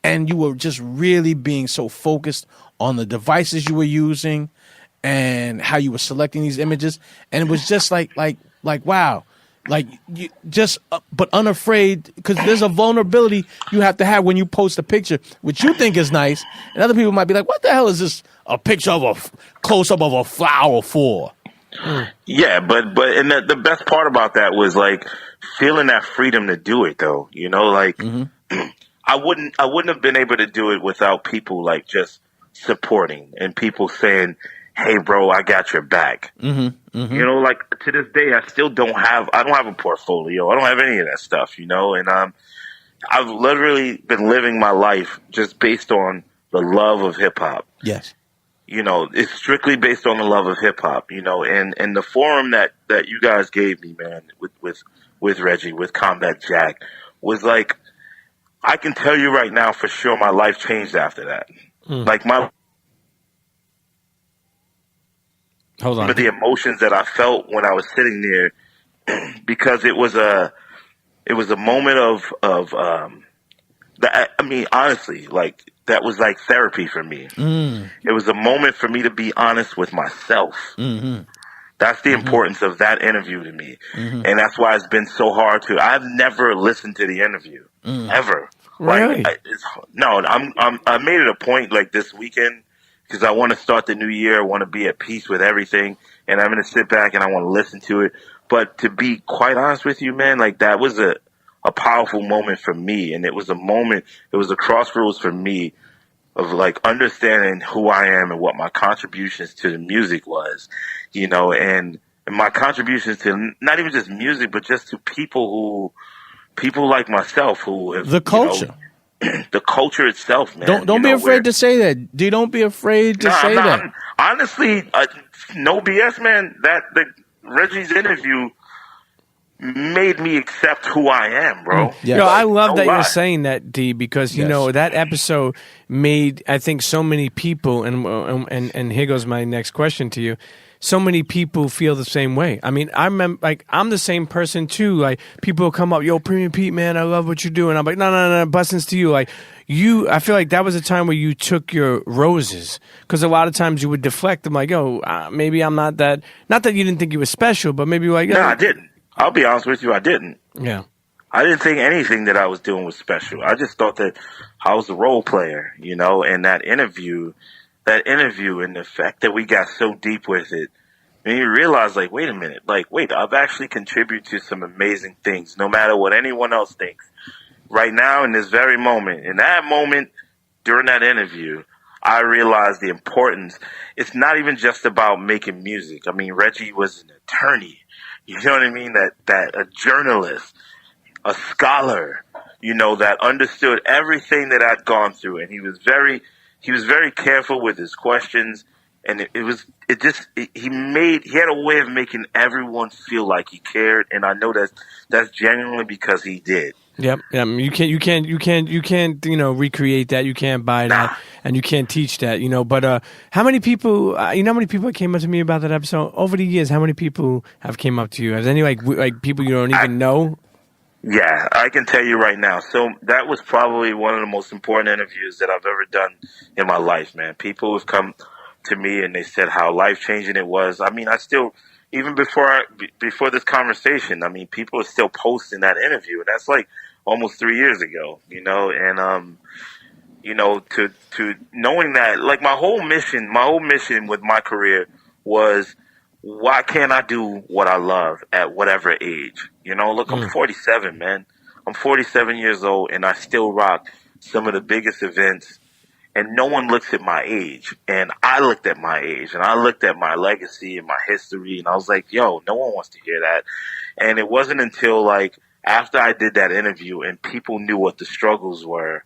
and you were just really being so focused on the devices you were using and how you were selecting these images, and it was just like wow. Like, you just, but unafraid, because there's a vulnerability you have to have when you post a picture, which you think is nice, and other people might be like, what the hell is this, a picture of a close-up of a flower for? Yeah, but and the best part about that was, like, feeling that freedom to do it, though, you know, like, I wouldn't have been able to do it without people, like, just supporting, and people saying, hey, bro, I got your back. You know, like, to this day, I don't have a portfolio. I don't have any of that stuff, you know, and I've literally been living my life just based on the love of hip hop. Yes. You know, it's strictly based on the love of hip hop, you know, and the forum that you guys gave me, man, with Reggie, with Combat Jack, was like, I can tell you right now for sure my life changed after that. Like, Hold on. But the emotions that I felt when I was sitting there, because it was a moment of that. I mean, honestly, like, that was like therapy for me. It was a moment for me to be honest with myself. That's the importance of that interview to me, and that's why it's been so hard to. I've never listened to the interview ever. Really? Like, I made it a point, like, this weekend, because I want to start the new year. I want to be at peace with everything, and I'm going to sit back and I want to listen to it. But to be quite honest with you, man, like, that was a powerful moment for me, and it was a crossroads for me of, like, understanding who I am and what my contributions to the music was, you know, and my contributions to not even just music, but just to people like myself who have, the culture. You know, the culture itself, man. Don't be afraid to say that. Don't be afraid to say that. Honestly, no BS, man. The Reggie's interview made me accept who I am, bro. Yeah. I love that you're saying that, D, because you know that episode made, I think, so many people, and here goes my next question to you. So many people feel the same way. I mean, I remember, like, I'm the same person too. Like, people come up, yo, Premium Pete, man, I love what you do, and I'm like, no, blessings to you. Like, I feel like that was a time where you took your roses, because a lot of times you would deflect them, like, yo, maybe I'm not that. Not that you didn't think you were special, but maybe like, no, I didn't. I'll be honest with you, I didn't. Yeah. I didn't think anything that I was doing was special. I just thought that I was a role player, you know, and that interview and the fact that we got so deep with it, and you realize, like, wait a minute, like, wait, I've actually contributed to some amazing things, no matter what anyone else thinks. Right now, in this very moment, during that interview, I realized the importance. It's not even just about making music. I mean, Reggie was an attorney, you know what I mean? That a journalist, a scholar, you know, that understood everything that I'd gone through, and he was very careful with his questions, And he had a way of making everyone feel like he cared. And I know that's genuinely because he did. Yep. You can't, recreate that. You can't buy that, and you can't teach that. But how many people? How many people came up to me about that episode over the years? How many people have came up to you? Has any like people you don't even know? Yeah, I can tell you right now. So that was probably one of the most important interviews that I've ever done in my life, man. People have come to me and they said how life-changing it was. I mean, I still, even before this conversation, I mean, people are still posting that interview, and that's like almost 3 years ago, and to knowing that, like, my whole mission with my career was, why can't I do what I love at whatever age? Look, I'm 47, man. I'm 47 years old, and I still rock some of the biggest events, and no one looks at my age. And I looked at my age, and I looked at my legacy and my history, and I was like, yo, no one wants to hear that. And it wasn't until, like, after I did that interview and people knew what the struggles were,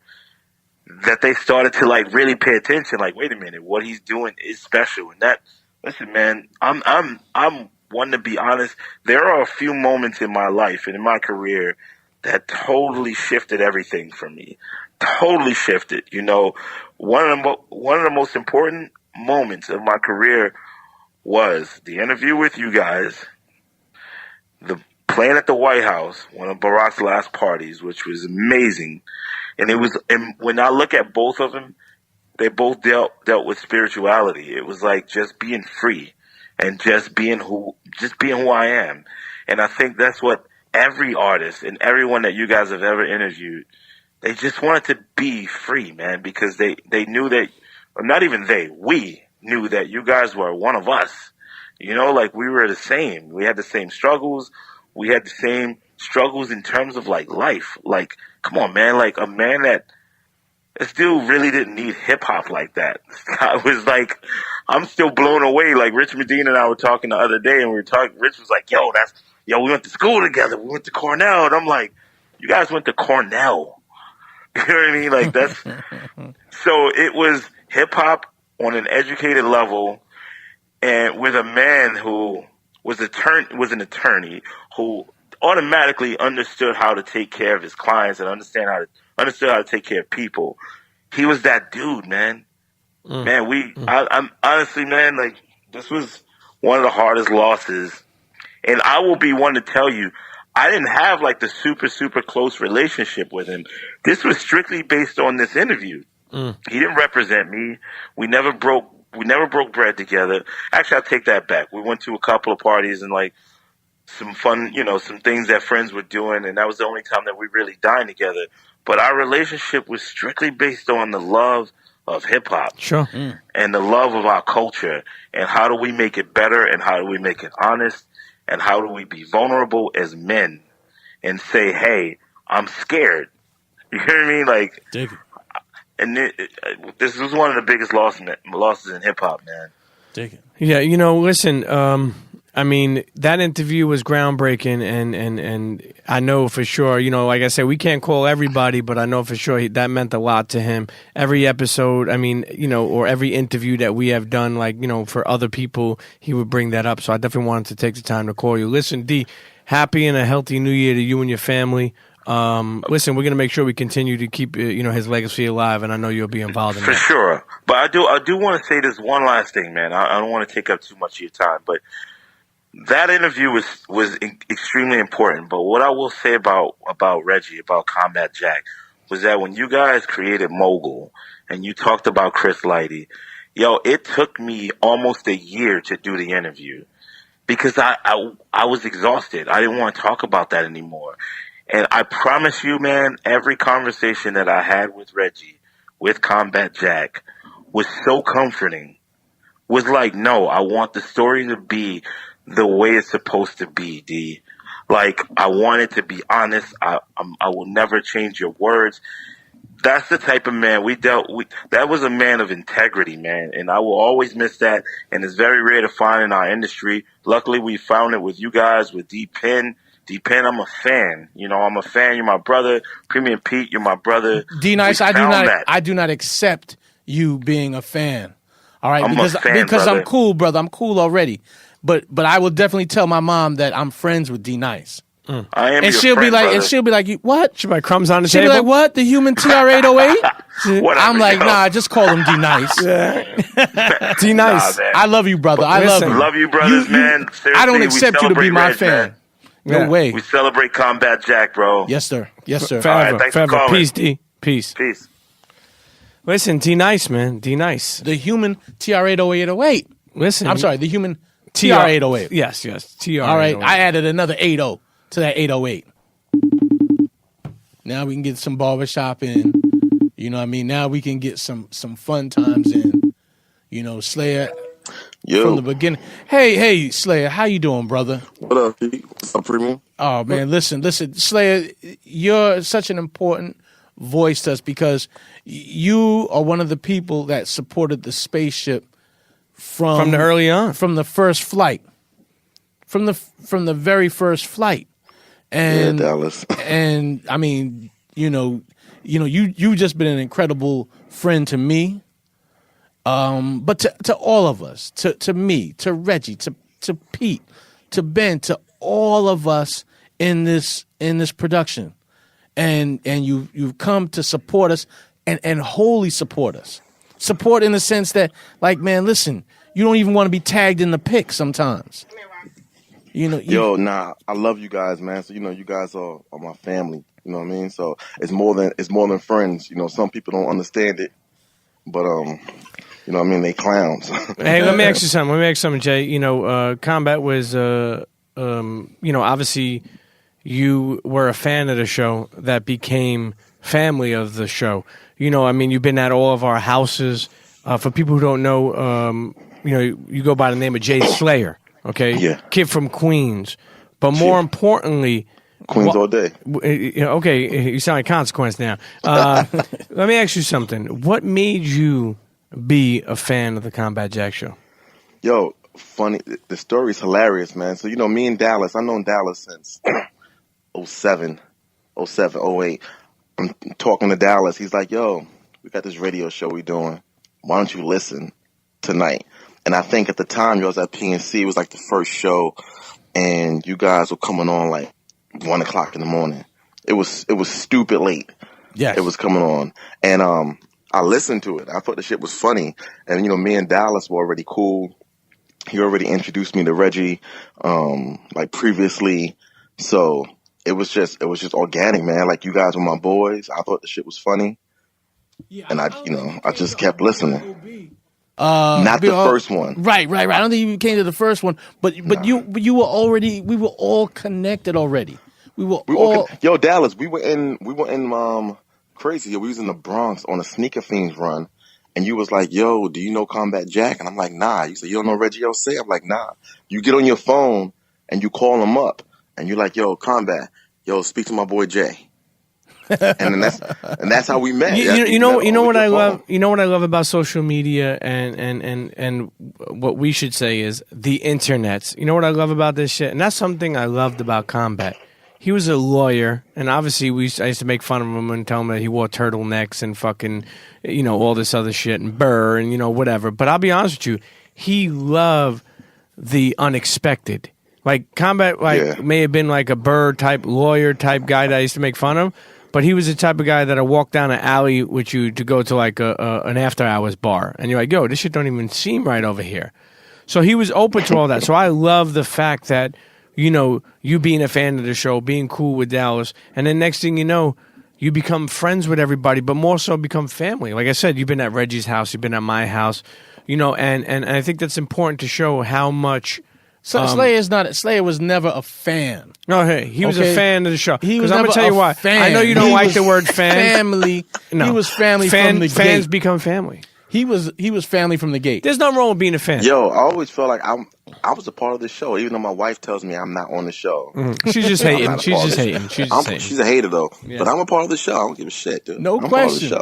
that they started to, like, really pay attention. Like, wait a minute, what he's doing is special. And that, listen, man, I'm one to be honest. There are a few moments in my life and in my career that totally shifted everything for me. Totally shifted. One of the most important moments of my career was the interview with you guys, the playing at the White House, one of Barack's last parties, which was amazing. And when I look at both of them, they both dealt with spirituality. It was like just being free and just being who I am. And I think that's what every artist and everyone that you guys have ever interviewed, they just wanted to be free, man, because they knew that, or not even we knew that you guys were one of us. Like, we were the same. We had the same struggles. We had the same struggles in terms of, like, life. Like, come on, man. Like, a man that still really didn't need hip-hop like that. I was like, I'm still blown away. Like, Rich Medina and I were talking the other day, and Rich was like, yo, we went to school together. We went to Cornell. And I'm like, you guys went to Cornell. You know what I mean? Like, that's, so it was hip-hop on an educated level, and with a man who was an attorney who automatically understood how to take care of his clients and understood how to take care of people. He was that dude, man. Man, I'm honestly, man, like, this was one of the hardest losses. And I will be one to tell you, I didn't have, like, the super, super close relationship with him. This was strictly based on this interview. He didn't represent me. We never broke bread together. Actually, I'll take that back. We went to a couple of parties and, like, some fun, some things that friends were doing, and that was the only time that we really dined together. But our relationship was strictly based on the love of hip-hop. Sure. And the love of our culture, and how do we make it better, and how do we make it honest, and how do we be vulnerable as men and say, hey, I'm scared. You hear me? Like, Dig it. And this was one of the biggest losses in hip-hop, man. Dig it. Yeah, listen, I mean, that interview was groundbreaking, and I know for sure, like I said, we can't call everybody, but I know for sure that meant a lot to him. Every episode, I mean, or every interview that we have done, like, for other people, he would bring that up. So I definitely wanted to take the time to call you. Listen, D, happy and a healthy new year to you and your family. Listen, we're going to make sure we continue to keep, his legacy alive, and I know you'll be involved in that. For sure. But I do want to say this one last thing, man. I don't want to take up too much of your time, but that interview was extremely important. But what I will say about Reggie, about Combat Jack, was that when you guys created Mogul and you talked about Chris Lighty, it took me almost a year to do the interview because I was exhausted. I didn't want to talk about that anymore. And I promise you, man, every conversation that I had with Reggie, with Combat Jack, was so comforting. Was like, no, I want the story to be the way it's supposed to be, D. Like, I want it to be honest. I will never change your words. That's the type of man we dealt with. That was a man of integrity, man. And I will always miss that. And it's very rare to find in our industry. Luckily, we found it with you guys, with D Penn. D Penn, I'm a fan. I'm a fan. You're my brother. Premium Pete, you're my brother. DNICE, I do not accept you being a fan. All right, I'm a fan, because brother. I'm cool, brother. I'm cool already. But I will definitely tell my mom that I'm friends with DNICE. I am And your she'll friend, be like, brother. and she'll be like, "You what?" Should buy crumbs on the She'll be table. like, "What? The human TR-808?" Whatever, I'm like, yo. "Nah, just call him DNICE." D nice. Nah, man. I love you, brother. I love Listen, you. Love you, brothers, man. Seriously, I don't we accept you to be celebrate my Reg, fan. man. No Yeah. way. We celebrate Combat Jack, bro. Yes, sir. Yes, sir. Forever, All right, thanks for forever. calling. Peace, D. Peace. Peace. Listen, D nice, man. D nice. The human TR-808. Listen, I'm sorry, the human TR-808. Yes, TR. All right, I added another 80 to that 808. Now we can get some barbershop in. You know what I mean? Now we can get some fun times in. You know, Slayer from the beginning. Hey, Slayer, how you doing, brother? What up, Pete? What's up, Premium? Oh, man, listen, Slayer, you're such an important voice to us because you are one of the people that supported the spaceship from the early on. from the first flight, from the very first flight. And Dallas. and I mean, you just been an incredible friend to me. But to all of us, to me, to Reggie, to Pete, to Ben, to all of us in this production. And you've come to support us and wholly support us. Support in the sense that, like, man, listen, you don't even want to be tagged in the pic sometimes. Yo, nah, I love you guys, man. So you guys are my family. You know what I mean? So it's more than friends. Some people don't understand it, but you know what I mean? They clowns. Hey, let me ask you something, Jay. Combat was, obviously you were a fan of the show that became family of the show. You've been at all of our houses. For people who don't know, you go by the name of Jai Slayer, okay? Yeah. Kid from Queens. But more importantly... Queens all day. Okay, you sound like Consequence now. Let me ask you something. What made you be a fan of the Combat Jack show? Yo, funny. The story's hilarious, man. So, me and Dallas, I've known Dallas since 07, 08. I'm talking to Dallas. He's like, yo, we got this radio show we doing. Why don't you listen tonight? And I think at the time, I was at PNC. It was like the first show, and you guys were coming on like 1 o'clock in the morning. It was stupid late. Yes. It was coming on. And I listened to it. I thought the shit was funny. And, me and Dallas were already cool. He already introduced me to Reggie, like previously. So it was just organic, man. Like, you guys were my boys. I thought the shit was funny. Yeah, and I just kept listening. Not the first one. Right. I don't think you came to the first one, but you were already. We were all connected already. We were all. Yo, Dallas, we were in crazy. We was in the Bronx on a Sneaker Fiends run, and you was like, "Yo, do you know Combat Jack?" And I'm like, "Nah." You said, "You don't know Reggie Ossé?" I'm like, "Nah." You get on your phone and you call him up, and you're like, "Yo, Combat, speak to my boy Jay." and that's how we met. You know what I love. You know what I love about social media and what we should say is the internets. You know what I love about this shit, and that's something I loved about Combat. He was a lawyer, and obviously I used to make fun of him and tell him that he wore turtlenecks and fucking, all this other shit and burr and whatever. But I'll be honest with you, he loved the unexpected. Like Combat, may have been like a burr type lawyer type guy that I used to make fun of. But he was the type of guy that I walk down an alley with you to go to like an after hours bar. And you're like, yo, this shit don't even seem right over here. So he was open to all that. So I love the fact that, you being a fan of the show, being cool with Dallas. And then next thing you know, you become friends with everybody, but more so become family. Like I said, you've been at Reggie's house, you've been at my house, and I think that's important to show how much... So Slayer was never a fan. No, hey, he was a fan of the show. He was I'm gonna tell you why. Fan. I know you don't like the word fan. Family. No. He was family from the gate. Fans become family. He was family from the gate. There's nothing wrong with being a fan. Yo, I always felt like I was a part of the show, even though my wife tells me I'm not on the show. Mm-hmm. She's just hating. She's a hater though, but I'm a part of the show. I don't give a shit, dude. No question.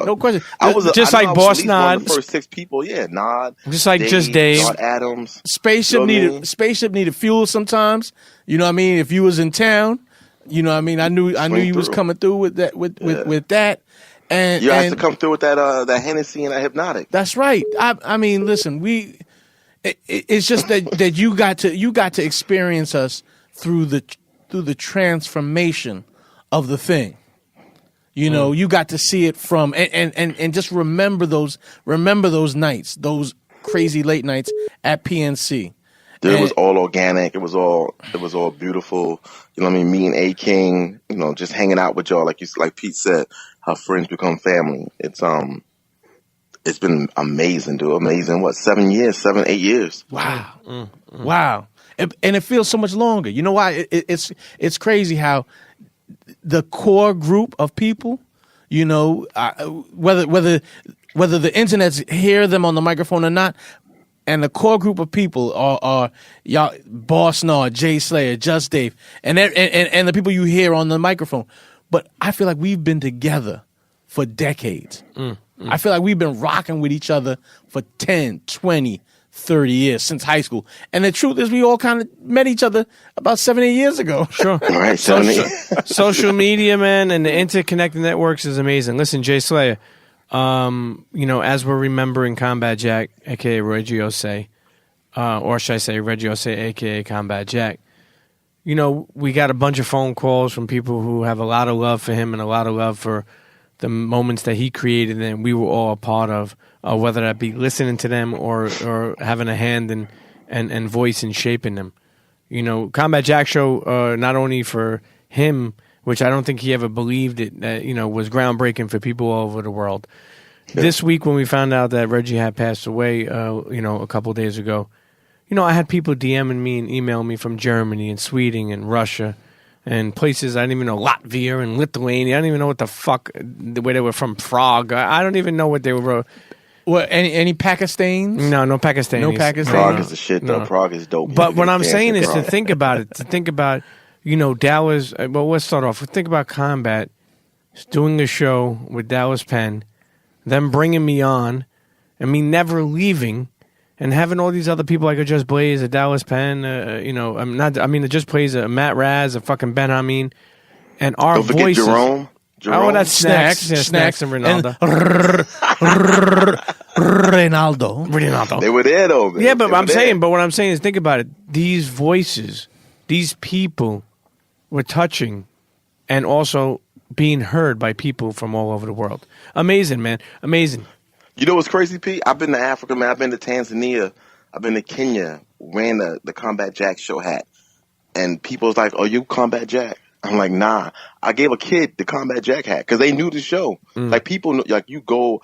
I was just like Boss Nod. One of the first 6 people, Nod. Just like Dave. Nod Adams. Spaceship needed fuel sometimes. You know what I mean? If you was in town, you know what I mean? I knew you was coming through with that with that. And You have to come through with that Hennessy and that Hypnotic. That's right. I mean, listen, it's just that you got to experience us through the transformation of the thing. You know, you got to see it from and just remember those nights, those crazy late nights at PNC. Dude, it was all organic. It was all beautiful. You know what I mean? Me and A-King, you know, just hanging out with y'all, like Pete said, how friends become family. It's been amazing, dude. Amazing. What, 7 years, 8 years? Wow. Wow. And it feels so much longer. You know why? It's crazy how the core group of people, you know, whether the internet's hear them on the microphone or not, and the core group of people are y'all, Boss Nard, Jai Slayer, Just Dave, and the people you hear on the microphone. But I feel like we've been together for decades. I feel like we've been rocking with each other for 10, 20, 30 years since high school. And the truth is we all kind of met each other about 7, 8 years ago. Sure. Right, Social media, man, and the interconnected networks is amazing. Listen, Jai Slayer, you know, as we're remembering Combat Jack, a.k.a. Reggie Ossé, or should I say Reggie Ossé, a.k.a. Combat Jack, you know, we got a bunch of phone calls from people who have a lot of love for him and a lot of love for the moments that he created and we were all a part of, whether that be listening to them or having a hand and voice in shaping them. You know, Combat Jack show, not only for him, which I don't think he ever believed it, you know, was groundbreaking for people all over the world. Yeah. This week when we found out that Reggie had passed away, you know, a couple of days ago, you know, I had people DMing me and emailing me from Germany and Sweden and Russia and places I didn't even know, Latvia and Lithuania. I don't even know what the fuck, where they were from, Prague. I don't even know what they were. What, any Pakistanis? No Pakistanis. No Pakistanis. Prague is the shit, though. No. Prague is dope. But what I'm saying is to think about it, you know, Dallas, well, let's start off. Think about Combat doing a show with Dallas Penn, them bringing me on, and me never leaving, and having all these other people like Just Blaze, a Dallas Penn, you know, it just plays a Matt Raz, a fucking Ben Hameen, and our Don't forget voices. Jerome. Oh, that's Snacks. Yeah, Snacks and Ronaldo. Ronaldo. They were there, though, man. Yeah, but what I'm saying is, think about it. These voices, these people were touching and also being heard by people from all over the world. Amazing, man. Amazing. You know what's crazy, Pete? I've been to Africa, man. I've been to Tanzania. I've been to Kenya, wearing the Combat Jack show hat. And people's like, oh, you Combat Jack? I'm like, nah. I gave a kid the Combat Jack hat because they knew the show. Like, people, like, you go...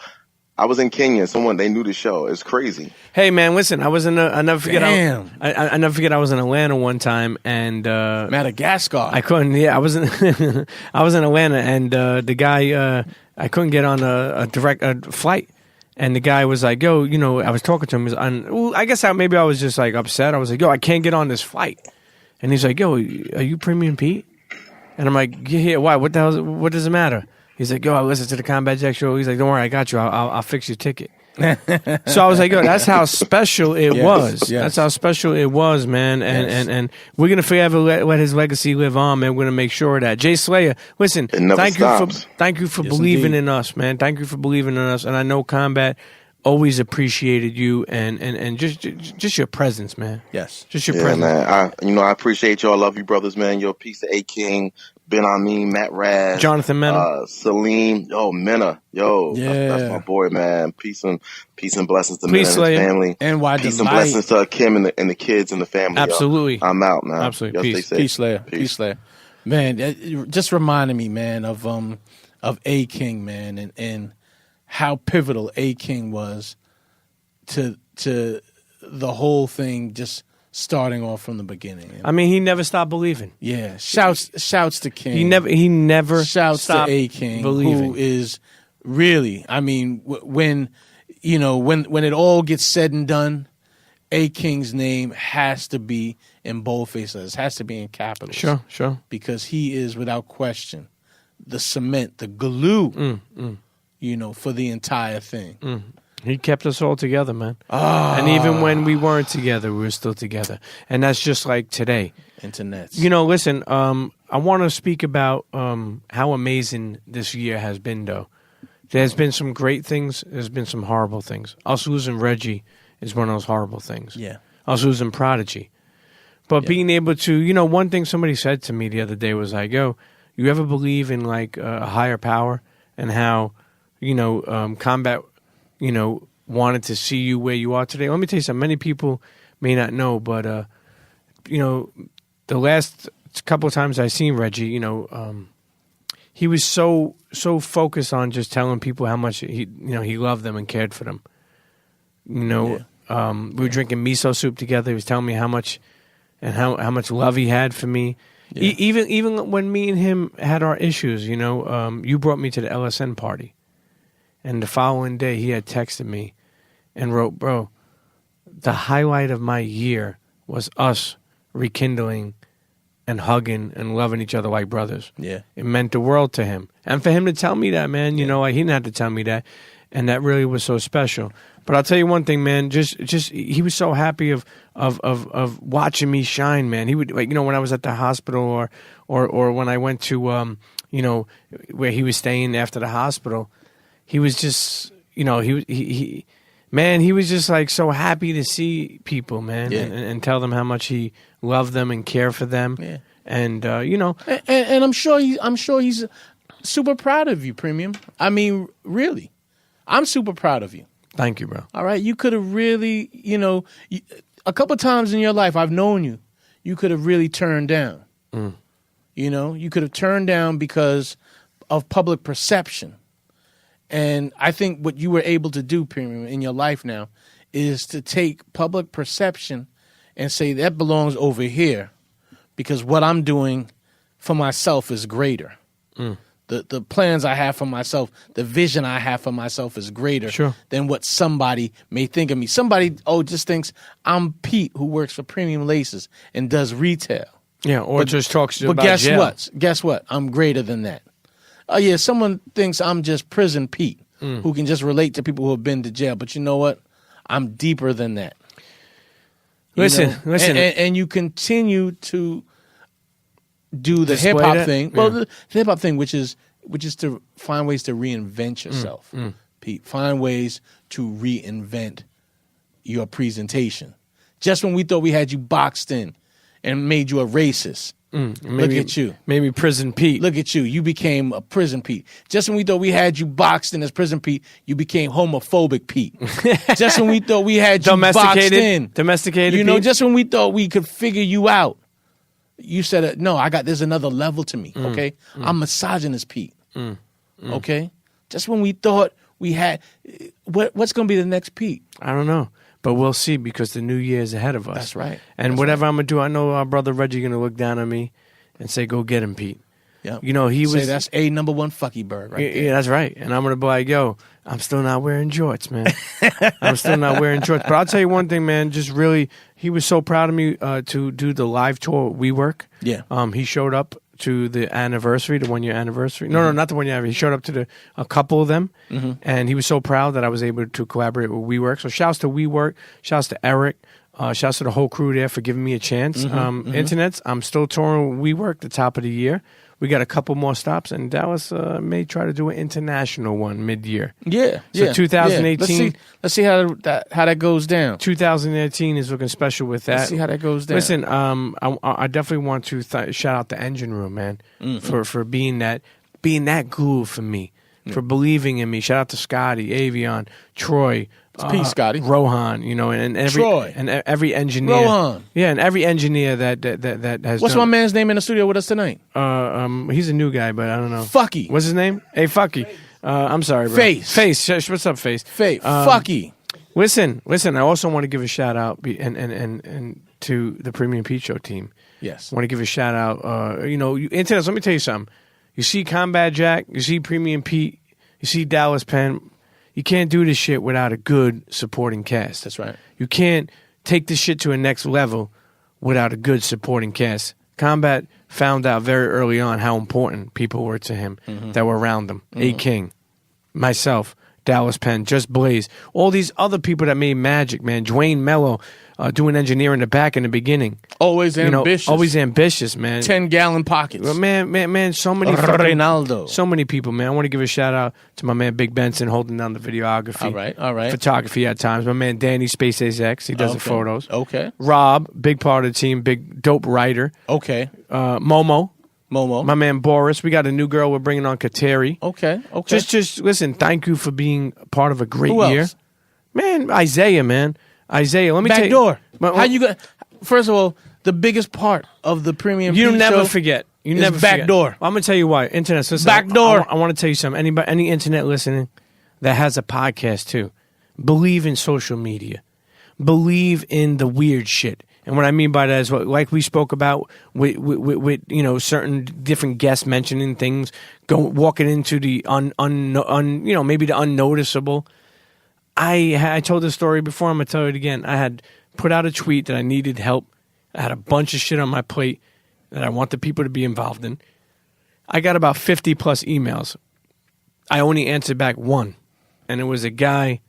I was in Kenya. They knew the show. It's crazy. Hey, man, listen. I was I never forget. Damn. I never forget. I was in Atlanta one time, and Madagascar. I couldn't. Yeah, I was in. I was in Atlanta, and the guy. I couldn't get on a direct flight, and the guy was like, "Yo, you know," I was talking to him. I guess maybe I was just like upset. I was like, "Yo, I can't get on this flight," and he's like, "Yo, are you Premium Pete?" And I'm like, "Yeah, why? What the hell? What does it matter?" He's like, yo, I listened to the Combat Jack show. He's like, don't worry, I got you. I'll fix your ticket. So I was like, yo, that's how special it was. Yes. That's how special it was, man. And we're going to forever let his legacy live on, man. We're going to make sure of that. Jai Slayer, listen, thank you for believing in us, man. Thank you for believing in us. And I know Combat always appreciated you and just your presence, man. Yes. Just your presence. Man. I appreciate y'all. I love you, brothers, man. You're a piece of A-King. Ben Hameen, Matt Raz, Jonathan Mena, Salim, Mena, that's my boy, man. Peace and blessings to Mena and his family. And why peace and blessings to Kim and the kids and the family. Absolutely, I'm out, man. Absolutely, peace, Slayer. Man, it just reminded me, man, of A-King, man, and how pivotal A-King was to the whole thing, just starting off from the beginning. I mean, he never stopped believing. Yeah, shouts to King. He never shouts to A-King, who is really. I mean, when it all gets said and done, A-King's name has to be in boldface letters, has to be in capitals. Sure. Because he is, without question, the cement, the glue. For the entire thing. He kept us all together, man. And even when we weren't together, we were still together. And that's just like today. Internets. Listen, I want to speak about how amazing this year has been, though. There's been some great things. There's been some horrible things. Us losing Reggie is one of those horrible things. Yeah. Us losing Prodigy. But being able to, one thing somebody said to me the other day was like, yo, you ever believe in like a higher power and how, combat, wanted to see you where you are today? Let me tell you something. Many people may not know, but, the last couple of times I seen Reggie, he was so focused on just telling people how much he loved them and cared for them. We were drinking miso soup together. He was telling me how much and how much love he had for me. Yeah. Even when me and him had our issues, you brought me to the LSN party, and the following day he had texted me and wrote, "Bro, the highlight of my year was us rekindling and hugging and loving each other like brothers." Yeah. It meant the world to him. And for him to tell me that, man, he didn't have to tell me that. And that really was so special. But I'll tell you one thing, man, just he was so happy of watching me shine, man. He would, when I was at the hospital or when I went to where he was staying after the hospital, he was just, he was just like so happy to see people, man, and tell them how much he loved them and cared for them. Yeah. And and I'm sure he's super proud of you, Premium. I mean, really, I'm super proud of you. Thank you, bro. All right, you could have really, a couple times in your life I've known you, you could have really turned down. Mm. You could have turned down because of public perception. And I think what you were able to do, Premium, in your life now is to take public perception and say that belongs over here because what I'm doing for myself is greater. Mm. The plans I have for myself, the vision I have for myself is greater than what somebody may think of me. Somebody, just thinks I'm Pete who works for Premium Laces and does retail. Yeah, or just talks about jail. But guess what? I'm greater than that. Oh, yeah, someone thinks I'm just Prison Pete who can just relate to people who have been to jail. But you know what? I'm deeper than that. Listen. And you continue to do the hip hop thing. Well, the hip hop thing, which is to find ways to reinvent yourself, Pete. Find ways to reinvent your presentation. Just when we thought we had you boxed in and made you a racist, look at you. Maybe Prison Pete. Look at you. You became a Prison Pete. Just when we thought we had you boxed in as Prison Pete, you became homophobic Pete. Just when we thought we had you boxed in. Domesticated Pete. Just when we thought we could figure you out. You said, no, there's another level to me, okay? I'm misogynist, Pete, okay? Just when we thought we had, what's going to be the next Pete? I don't know, but we'll see because the new year is ahead of us. That's right. And whatever I'm going to do, I know our brother Reggie going to look down at me and say, go get him, Pete. Yeah. He was. That's a number one fucky bird right there. Yeah, that's right. And I'm going to be like, yo, I'm still not wearing jorts, man. I'm still not wearing jorts. But I'll tell you one thing, man, just really, he was so proud of me to do the live tour WeWork. Yeah. He showed up to the anniversary, the 1 year anniversary. No, not the 1 year anniversary. He showed up to a couple of them. And he was so proud that I was able to collaborate with WeWork. So shouts to WeWork. Shouts to Eric. Shouts to the whole crew there for giving me a chance. Internets, I'm still touring with WeWork the top of the year. We got a couple more stops, and Dallas may try to do an international one mid-year. Yeah, so 2018. Yeah. Let's see how that goes down. 2018 is looking special with that. Let's see how that goes down. Listen, I definitely want to shout out the Engine Room, man, for being that glue for me, for believing in me. Shout out to Scotty, Avion, Troy. Peace, Scotty. Rohan, and every Troy. And every engineer. Rohan. Yeah, and every engineer that has. What's my man's name in the studio with us tonight? He's a new guy, but I don't know. Fucky. What's his name? Hey, Fucky. I'm sorry, bro. Face. What's up, Face? Fucky. Listen. I also want to give a shout out and to the Premium Pete Show team. Yes. I want to give a shout out. Internet. Let me tell you something. You see Combat Jack. You see Premium Pete. You see Dallas Penn. You can't do this shit without a good supporting cast. That's right. You can't take this shit to a next level without a good supporting cast. Combat found out very early on how important people were to him that were around him. AKING, myself, Dallas Penn, Just Blaze, all these other people that made magic, man. Dwayne Mello doing engineering in the back in the beginning. Always ambitious. Always ambitious, man. 10-gallon pockets. Well, man, so many Ronaldo. So many people, man. I want to give a shout out to my man Big Benson holding down the videography. All right. Photography at times. My man Danny Space X, he does the photos. Okay. Rob, big part of the team, big dope writer. Okay. Momo. My man Boris. We got a new girl we're bringing on, Kateri. Okay. Just listen, thank you for being part of a great Who year. else? Man, Isaiah, let me tell you. Backdoor. How you got? First of all, the biggest part of the premium. You Pete never show forget. You is never backdoor. forget. I'm gonna tell you why. Internet. Listen, Backdoor. I want to tell you something. Any internet listening that has a podcast too, believe in social media. Believe in the weird shit. And what I mean by that is what, like we spoke about with certain different guests mentioning things, walking into the maybe the unnoticeable. I told this story before. I'm gonna tell it again. I had put out a tweet that I needed help. I had a bunch of shit on my plate that I wanted people to be involved in. I got about 50 plus emails. I only answered back one, and it was a guy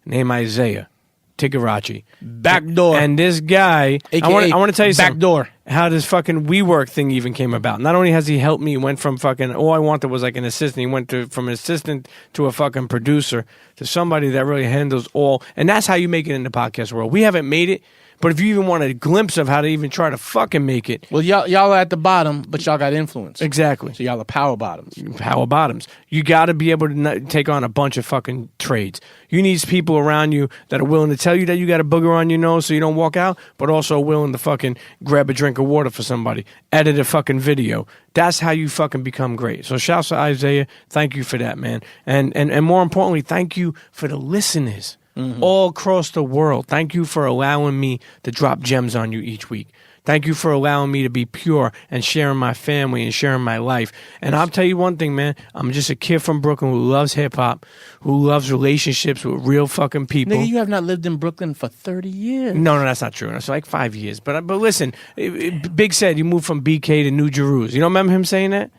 named Isaiah Tigarachi. Backdoor. And this guy, AKA I want to tell you something. Backdoor. How this fucking WeWork thing even came about. Not only has he helped me, went from fucking, all I wanted was like an assistant. He went from an assistant to a fucking producer to somebody that really handles all. And that's how you make it in the podcast world. We haven't made it, but if you even want a glimpse of how to even try to fucking make it. Well, y'all are at the bottom, but y'all got influence. Exactly. So y'all are power bottoms. Power bottoms. You got to be able to take on a bunch of fucking trades. You need people around you that are willing to tell you that you got a booger on your nose so you don't walk out, but also willing to fucking grab a drink of water for somebody, edit a fucking video. That's how you fucking become great. So shouts to Isaiah. Thank you for that, man. And more importantly, thank you for the listeners. All across the world. Thank you for allowing me to drop gems on you each week. Thank you for allowing me to be pure and sharing my family and sharing my life. And I'll tell you one thing, man. I'm just a kid from Brooklyn who loves hip-hop, who loves relationships with real fucking people. Nigga, you have not lived in Brooklyn for 30 years. No, that's not true. It's like 5 years. But listen, Big said you moved from BK to New Jerusalem. You don't remember him saying that?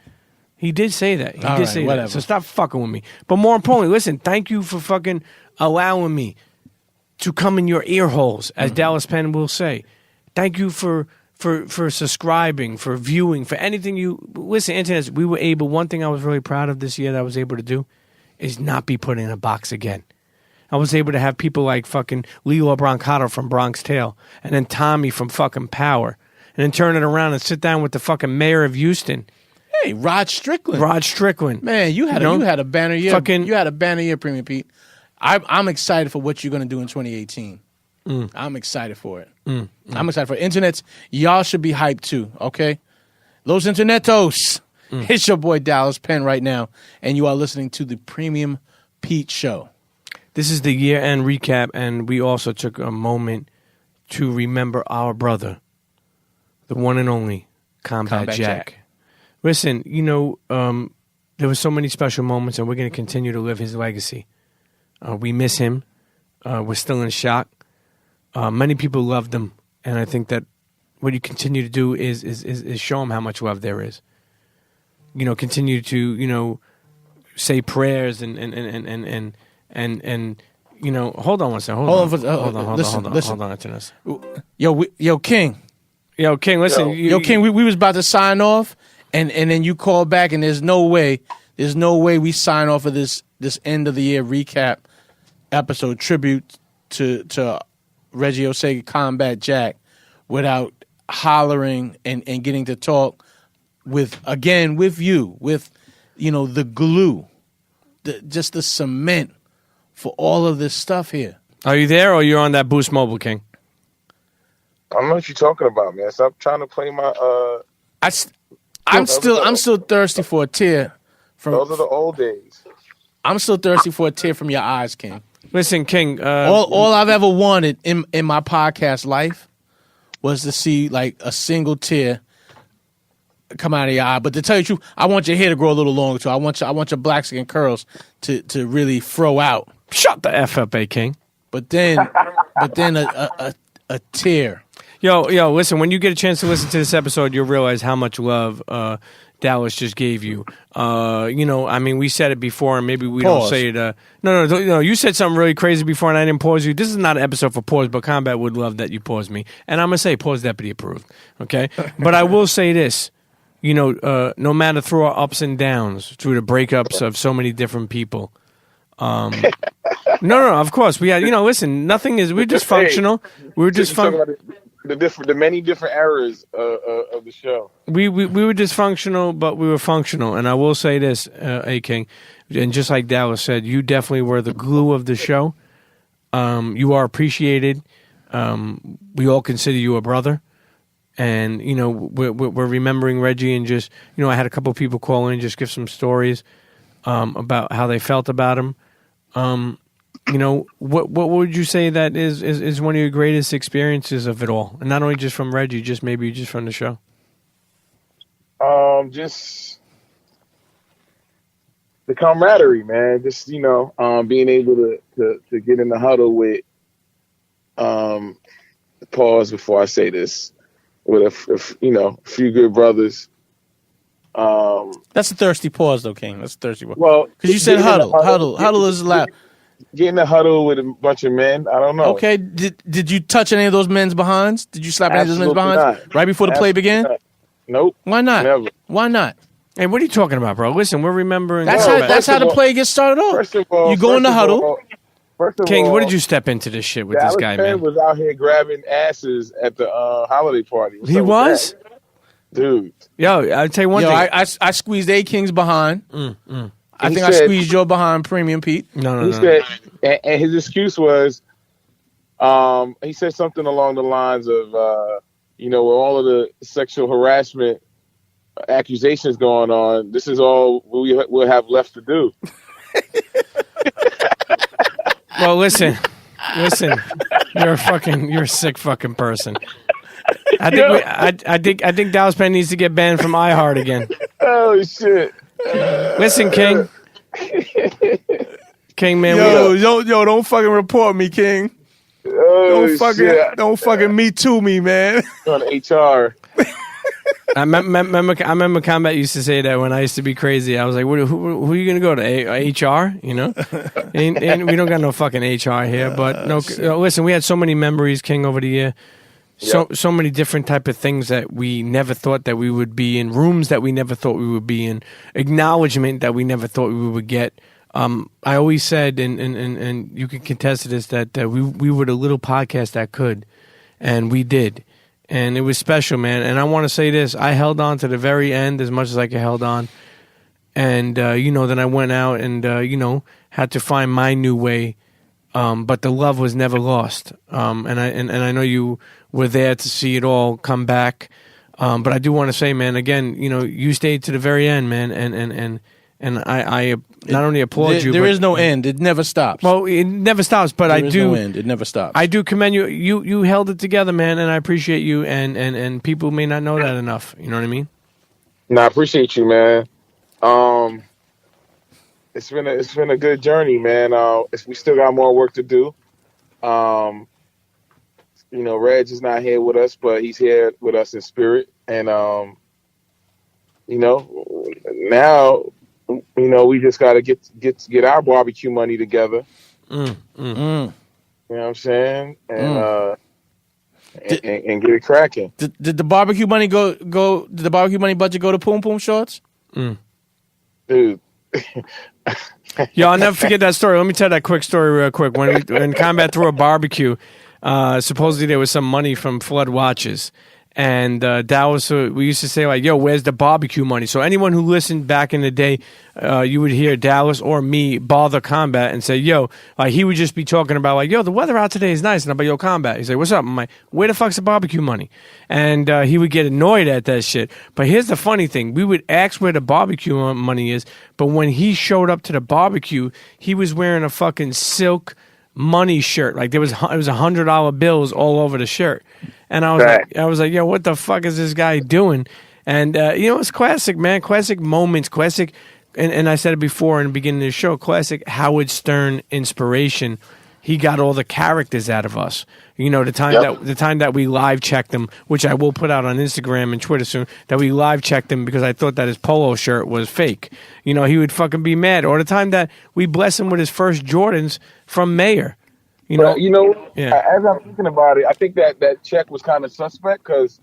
He did say that. He did say that. So stop fucking with me. But more importantly, listen, thank you for fucking allowing me to come in your ear holes, as Dallas Penn will say. Thank you for subscribing, for viewing, for anything you listen. Internet, we were able. One thing I was really proud of this year that I was able to do is not be put in a box again. I was able to have people like fucking Lilo Brancato from Bronx Tale, and then Tommy from fucking Power, and then turn it around and sit down with the fucking mayor of Houston. Hey, Rod Strickland. Man, you had a banner year. You had a banner year, Premium Pete. I'm excited for what you're going to do in 2018. I'm excited for it. I'm excited for it. Internets, y'all should be hyped too, okay? Los Internetos. It's your boy Dallas Penn right now, and you are listening to the Premium Pete Show. This is the year-end recap, and we also took a moment to remember our brother, the one and only Combat Jack. Listen, there were so many special moments, and we're going to continue to live his legacy. We miss him. We're still in shock. Many people loved him, and I think that what you continue to do is show him how much love there is. Continue to say prayers and hold on one second. Hold on. Hold on to this. Yo, King. Listen. King. We was about to sign off, and then you called back, and there's no way we sign off of this end of the year recap episode tribute to Reggie Ossé Combat Jack without hollering and getting to talk with you, the glue, just the cement for all of this stuff here. Are you there, or you're on that Boost Mobile, King? I don't know what you're talking about, man. Stop trying to play my. I'm still thirsty for a tear. Those are the old days. I'm still thirsty for a tear from your eyes, King. Listen, King. All I've ever wanted in my podcast life was to see like a single tear come out of your eye. But to tell you the truth, I want your hair to grow a little longer too. I want your black skin curls to really throw out. Shut the F up, King. But then a tear. Yo, listen, when you get a chance to listen to this episode, you'll realize how much love Dallas just gave you. I mean, we said it before, and maybe we don't say it. No. You said something really crazy before, and I didn't pause you. This is not an episode for pause, but Combat would love that you pause me. And I'm going to say pause deputy approved, okay? But I will say this. No matter through our ups and downs, through the breakups of so many different people. No, of course. We had, listen, nothing is, we're just functional. We're just the many different eras of the show. We were dysfunctional, but we were functional. And I will say this, A-King, and just like Dallas said, you definitely were the glue of the show. You are appreciated. We all consider you a brother. And, we're remembering Reggie, and just, I had a couple of people call in, just give some stories about how they felt about him. What would you say that is one of your greatest experiences of it all? And not only just from Reggie, just maybe just from the show. Just the camaraderie, man. Just, being able to get in the huddle with, pause before I say this, with a few good brothers. That's a thirsty pause, though, King. That's a thirsty pause. Well, because you said huddle. Huddle is loud. Get in the huddle with a bunch of men. I don't know. Okay. Did you touch any of those men's behinds? Did you slap any of those men's behinds right before the play began? Nope. Why not? Never. Why not? Hey, what are you talking about, bro? Listen, we're remembering. That's how the play gets started off. First of all, you go in the huddle. King, what did you step into this shit with Dallas this guy, Penn man? was out here grabbing asses at the holiday party. He was? Dude. Yo, I'll tell you one thing. I squeezed A-King's behind. I think I squeezed your behind, Premium Pete. No. He said, and his excuse was, he said something along the lines of, with all of the sexual harassment accusations going on, this is all we'll have left to do. Well, listen, you're a sick fucking person. I think Dallas Penn needs to get banned from iHeart again. Oh shit! Listen, King, man. Don't fucking report me, King. Don't fucking me to me, man. On HR. I remember Combat used to say that when I used to be crazy. I was like, who are you going to go to? HR? And we don't got no fucking HR here. But listen, we had so many memories, King, over the year. So many different type of things that we never thought that we would be in, rooms that we never thought we would be in, acknowledgement that we never thought we would get. I always said, and you can contest to this, that we were the little podcast that could, and we did. And it was special, man. And I want to say this. I held on to the very end as much as I could held on. And, then I went out and, had to find my new way. But the love was never lost. And I know you were there to see it all come back. But I do want to say, man, again, you stayed to the very end, man. And I not only applaud you. There is no end. It never stops. Well, it never stops, but there is no end. It never stops. I do commend you. You held it together, man, and I appreciate you. And people may not know that enough. You know what I mean? No, I appreciate you, man. It's been a good journey, man. We still got more work to do. Reg is not here with us, but he's here with us in spirit. And now. We just got to get our barbecue money together. You know what I'm saying? And and get it cracking. Did the barbecue money go? Did the barbecue money budget go to Poom Poom Shorts? Dude. Yo, I'll never forget that story. Let me tell that quick story real quick. When Combat threw a barbecue, supposedly there was some money from Flood Watches. And Dallas, we used to say, like, yo, where's the barbecue money? So anyone who listened back in the day, you would hear Dallas or me bother Combat and say, yo, like, he would just be talking about, like, yo, the weather out today is nice. And I'm like, yo, Combat. He's like, what's up? I'm like, where the fuck's the barbecue money? And he would get annoyed at that shit. But here's the funny thing. We would ask where the barbecue money is, but when he showed up to the barbecue, he was wearing a fucking silk money shirt. Like, it was $100 bills all over the shirt. And I was like, yo, what the fuck is this guy doing? And, it's classic, man. Classic moments, classic. And I said it before in the beginning of the show, classic Howard Stern inspiration. he got all the characters out of us. You know, the time that we live checked him, which I will put out on Instagram and Twitter soon, that we live checked him because I thought that his polo shirt was fake. You know, he would fucking be mad. Or the time that we blessed him with his first Jordans from Mayer. As I'm thinking about it, I think that check was kind of suspect because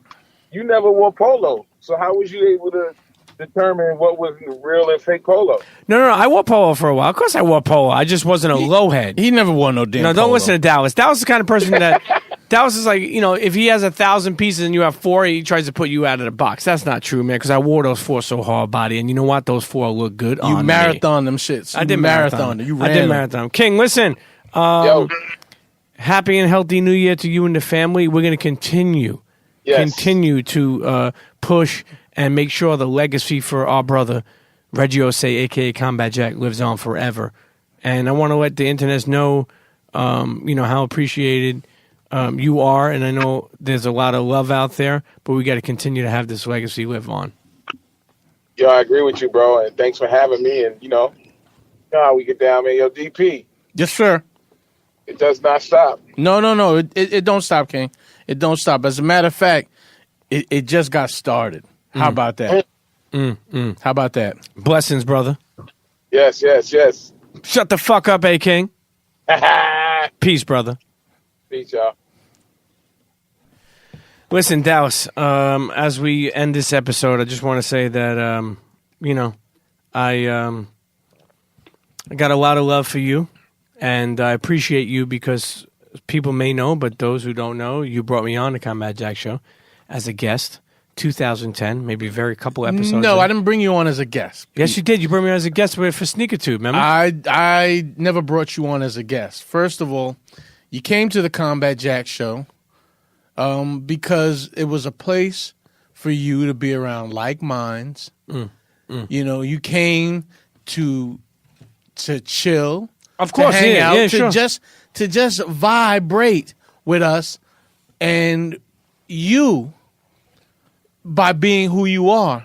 you never wore polo. So how was you able to determine what was real and fake polo? No. I wore polo for a while. Of course I wore polo. I just wasn't a low head. He never wore no damn No, don't polo. listen to Dallas. Dallas is the kind of person that... Dallas is like, you know, if he has 1,000 pieces and you have 4, he tries to put you out of the box. That's not true, man, because I wore those 4 so hard, body. And you know what? Those 4 look good on me. You marathon them shits. I did marathon. You ran I did them. marathon. King, listen. Happy and healthy New Year to you and the family. We're going to continue to push and make sure the legacy for our brother, Reggie Ossé, a.k.a. Combat Jack, lives on forever. And I want to let the internet know, how appreciated you are. And I know there's a lot of love out there, but we got to continue to have this legacy live on. Yo, I agree with you, bro. And thanks for having me. And, you know how we get down, man. Yo, DP. Yes, sir. It does not stop. No. It don't stop, King. It don't stop. As a matter of fact, it just got started. How about that? How about that? Blessings, brother. Yes. Shut the fuck up, A-King. Peace, brother. Peace, y'all. Listen, Dallas, as we end this episode, I just want to say that, I got a lot of love for you, and I appreciate you because people may know, but those who don't know, you brought me on the Combat Jack Show as a guest, 2010, maybe a very couple episodes. No, I didn't bring you on as a guest. Yes, you did. You brought me on as a guest for Sneaker Tube, remember? I never brought you on as a guest. First of all, you came to the Combat Jack Show because it was a place for you to be around like minds. You know, you came to chill, of course, to hang out, sure. to just vibrate with us, and you, by being who you are,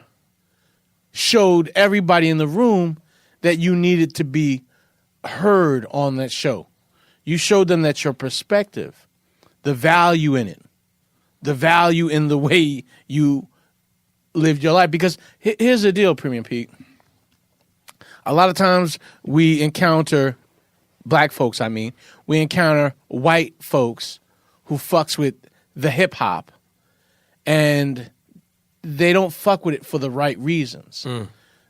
showed everybody in the room that you needed to be heard on that show. You showed them that your perspective, the value in it, the value in the way you lived your life. Because here's the deal, Premium Pete. A lot of times we encounter black folks, we encounter white folks who fucks with the hip hop, and they don't fuck with it for the right reasons.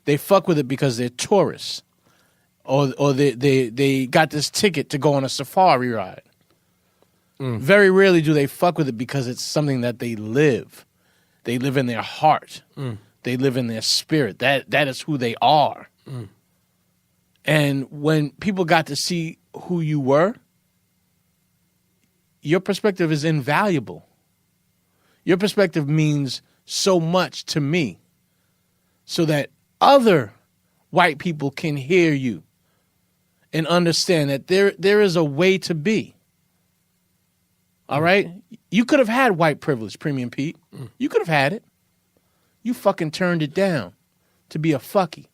They fuck with it because they're tourists, or they got this ticket to go on a safari ride. Very rarely do they fuck with it because it's something that they live. They live in their heart. They live in their spirit. That is who they are. And when people got to see who you were, your perspective is invaluable. Your perspective means so much to me, so that other white people can hear you and understand that there is a way to be. All right? You could have had white privilege, Premium Pete. You could have had it. You fucking turned it down to be a fucky.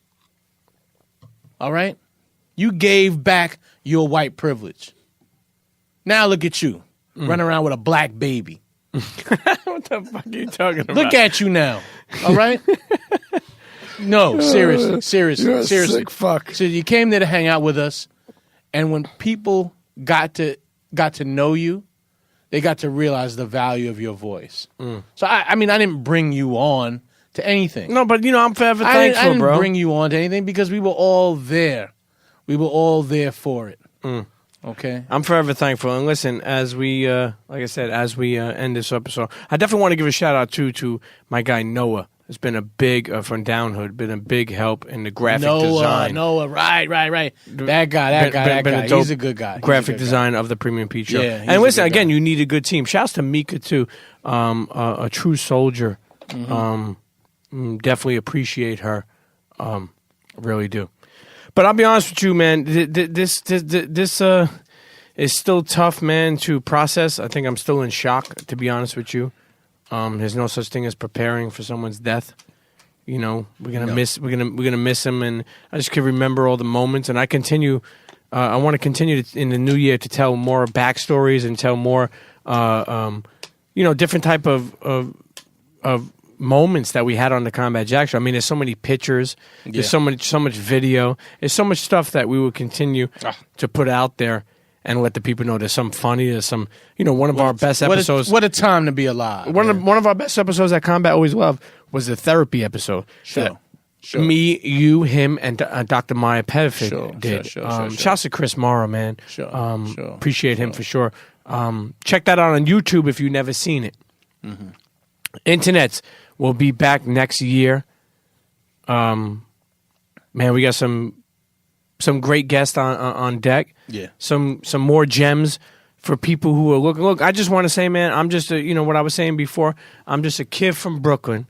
All right? You gave back your white privilege. Now look at you, running around with a black baby. What the fuck are you talking about? Look at you now. All right? No, seriously. You're a sick fuck. So you came there to hang out with us, and when people got to know you, they got to realize the value of your voice. So I didn't bring you on to anything. No, but I'm forever thankful, I didn't bro. bring you on to anything because we were all there. We were all there for it. Okay? I'm forever thankful. And listen, as we, like I said, as we end this episode, I definitely want to give a shout out to my guy Noah. It's been a big, from Downhood, been a big help in the graphic design. Noah, right. That guy. He's a good guy. Graphic design of the Premium Pete Show. Yeah, and listen, again, you need a good team. Shouts to Mika, too. A true soldier. Definitely appreciate her. Really do. But I'll be honest with you, man. This is still tough, man, to process. I think I'm still in shock, to be honest with you. There's no such thing as preparing for someone's death. We're gonna miss him, and I just can remember all the moments. And I continue I want to continue in the new year to tell more backstories and tell more, different type of moments that we had on the Combat Jack show. I mean, there's so many pictures, there's so much video, there's so much stuff that we will continue to put out there and let the people know. There's some funny, there's some, one of our best episodes. What a time to be alive. One of our best episodes that Combat always loved was the therapy episode. Sure. Me, you, him, and Dr. Maya Pedovic did. Sure. Shouts to Chris Morrow, man. Sure. Appreciate him for sure. Check that out on YouTube if you've never seen it. Mm-hmm. Internets will be back next year. Man, we got some great guests on deck. Yeah. Some more gems for people who are looking. Look, I just want to say, man, I'm just what I was saying before. I'm just a kid from Brooklyn.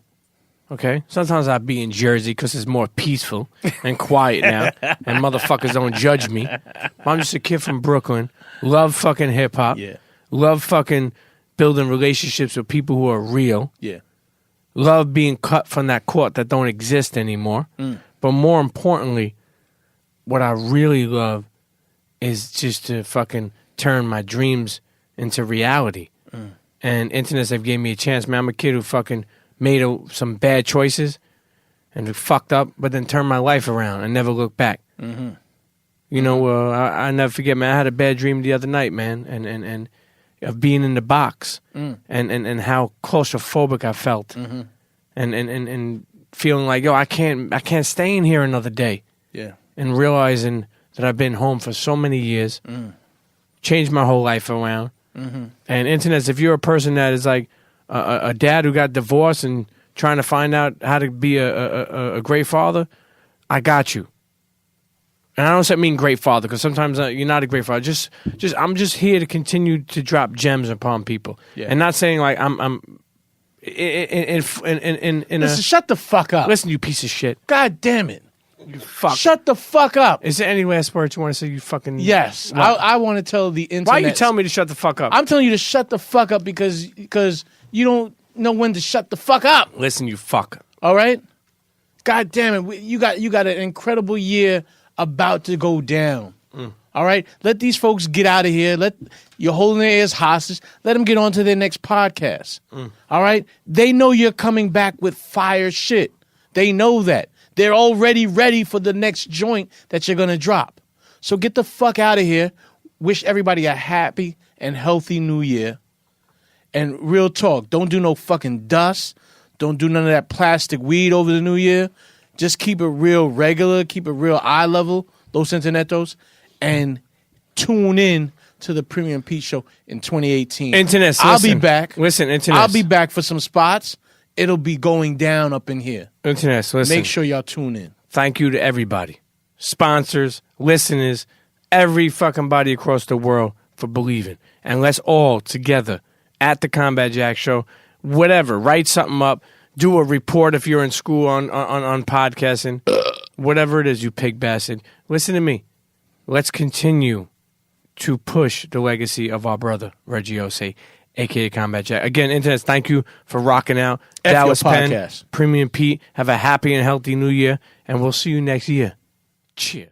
Okay? Sometimes I be in Jersey because it's more peaceful and quiet now, and motherfuckers don't judge me. But I'm just a kid from Brooklyn. Love fucking hip hop. Yeah. Love fucking building relationships with people who are real. Yeah. Love being cut from that court that don't exist anymore. But more importantly, what I really love is just to fucking turn my dreams into reality. And internets have gave me a chance, man. I'm a kid who fucking made some bad choices and fucked up, but then turned my life around and never looked back. I never forget, man. I had a bad dream the other night, man, and of being in the box and how claustrophobic I felt, and feeling like, yo, I can't stay in here another day. Yeah. And realizing that I've been home for so many years, changed my whole life around. And internets, if you're a person that is like a dad who got divorced and trying to find out how to be a great father, I got you. And I don't mean great father, because sometimes you're not a great father. Just I'm just here to continue to drop gems upon people, and not saying like I'm. Listen, shut the fuck up. Listen, you piece of shit. God damn it. You fuck. Shut the fuck up. Is there any last words you want to say? You fucking. Yes, I want to tell the internet. Why are you telling me to shut the fuck up? I'm telling you to shut the fuck up because you don't know when to shut the fuck up. Listen, you fuck. All right. God damn it. You got an incredible year about to go down. All right? Let these folks get out of here. You're holding their ears hostage. Let them get on to their next podcast. All right? They know you're coming back with fire shit. They know that. They're already ready for the next joint that you're going to drop. So get the fuck out of here. Wish everybody a happy and healthy new year. And real talk, don't do no fucking dust. Don't do none of that plastic weed over the new year. Just keep it real regular, keep it real eye level, Los Internetos, and tune in to the Premium Pete Show in 2018. Internets, I'll be back. Listen, internets. I'll be back for some spots. It'll be going down up in here. Internets, listen. Make sure y'all tune in. Thank you to everybody. Sponsors, listeners, every fucking body across the world for believing. And let's all together at the Combat Jack Show, whatever, write something up. Do a report if you're in school on podcasting. Whatever it is, you pig bastard. Listen to me. Let's continue to push the legacy of our brother, Reggie Ossé, a.k.a. Combat Jack. Again, Internet, thank you for rocking out. Dallas Penn, Premium Pete. Have a happy and healthy new year, and we'll see you next year. Cheers.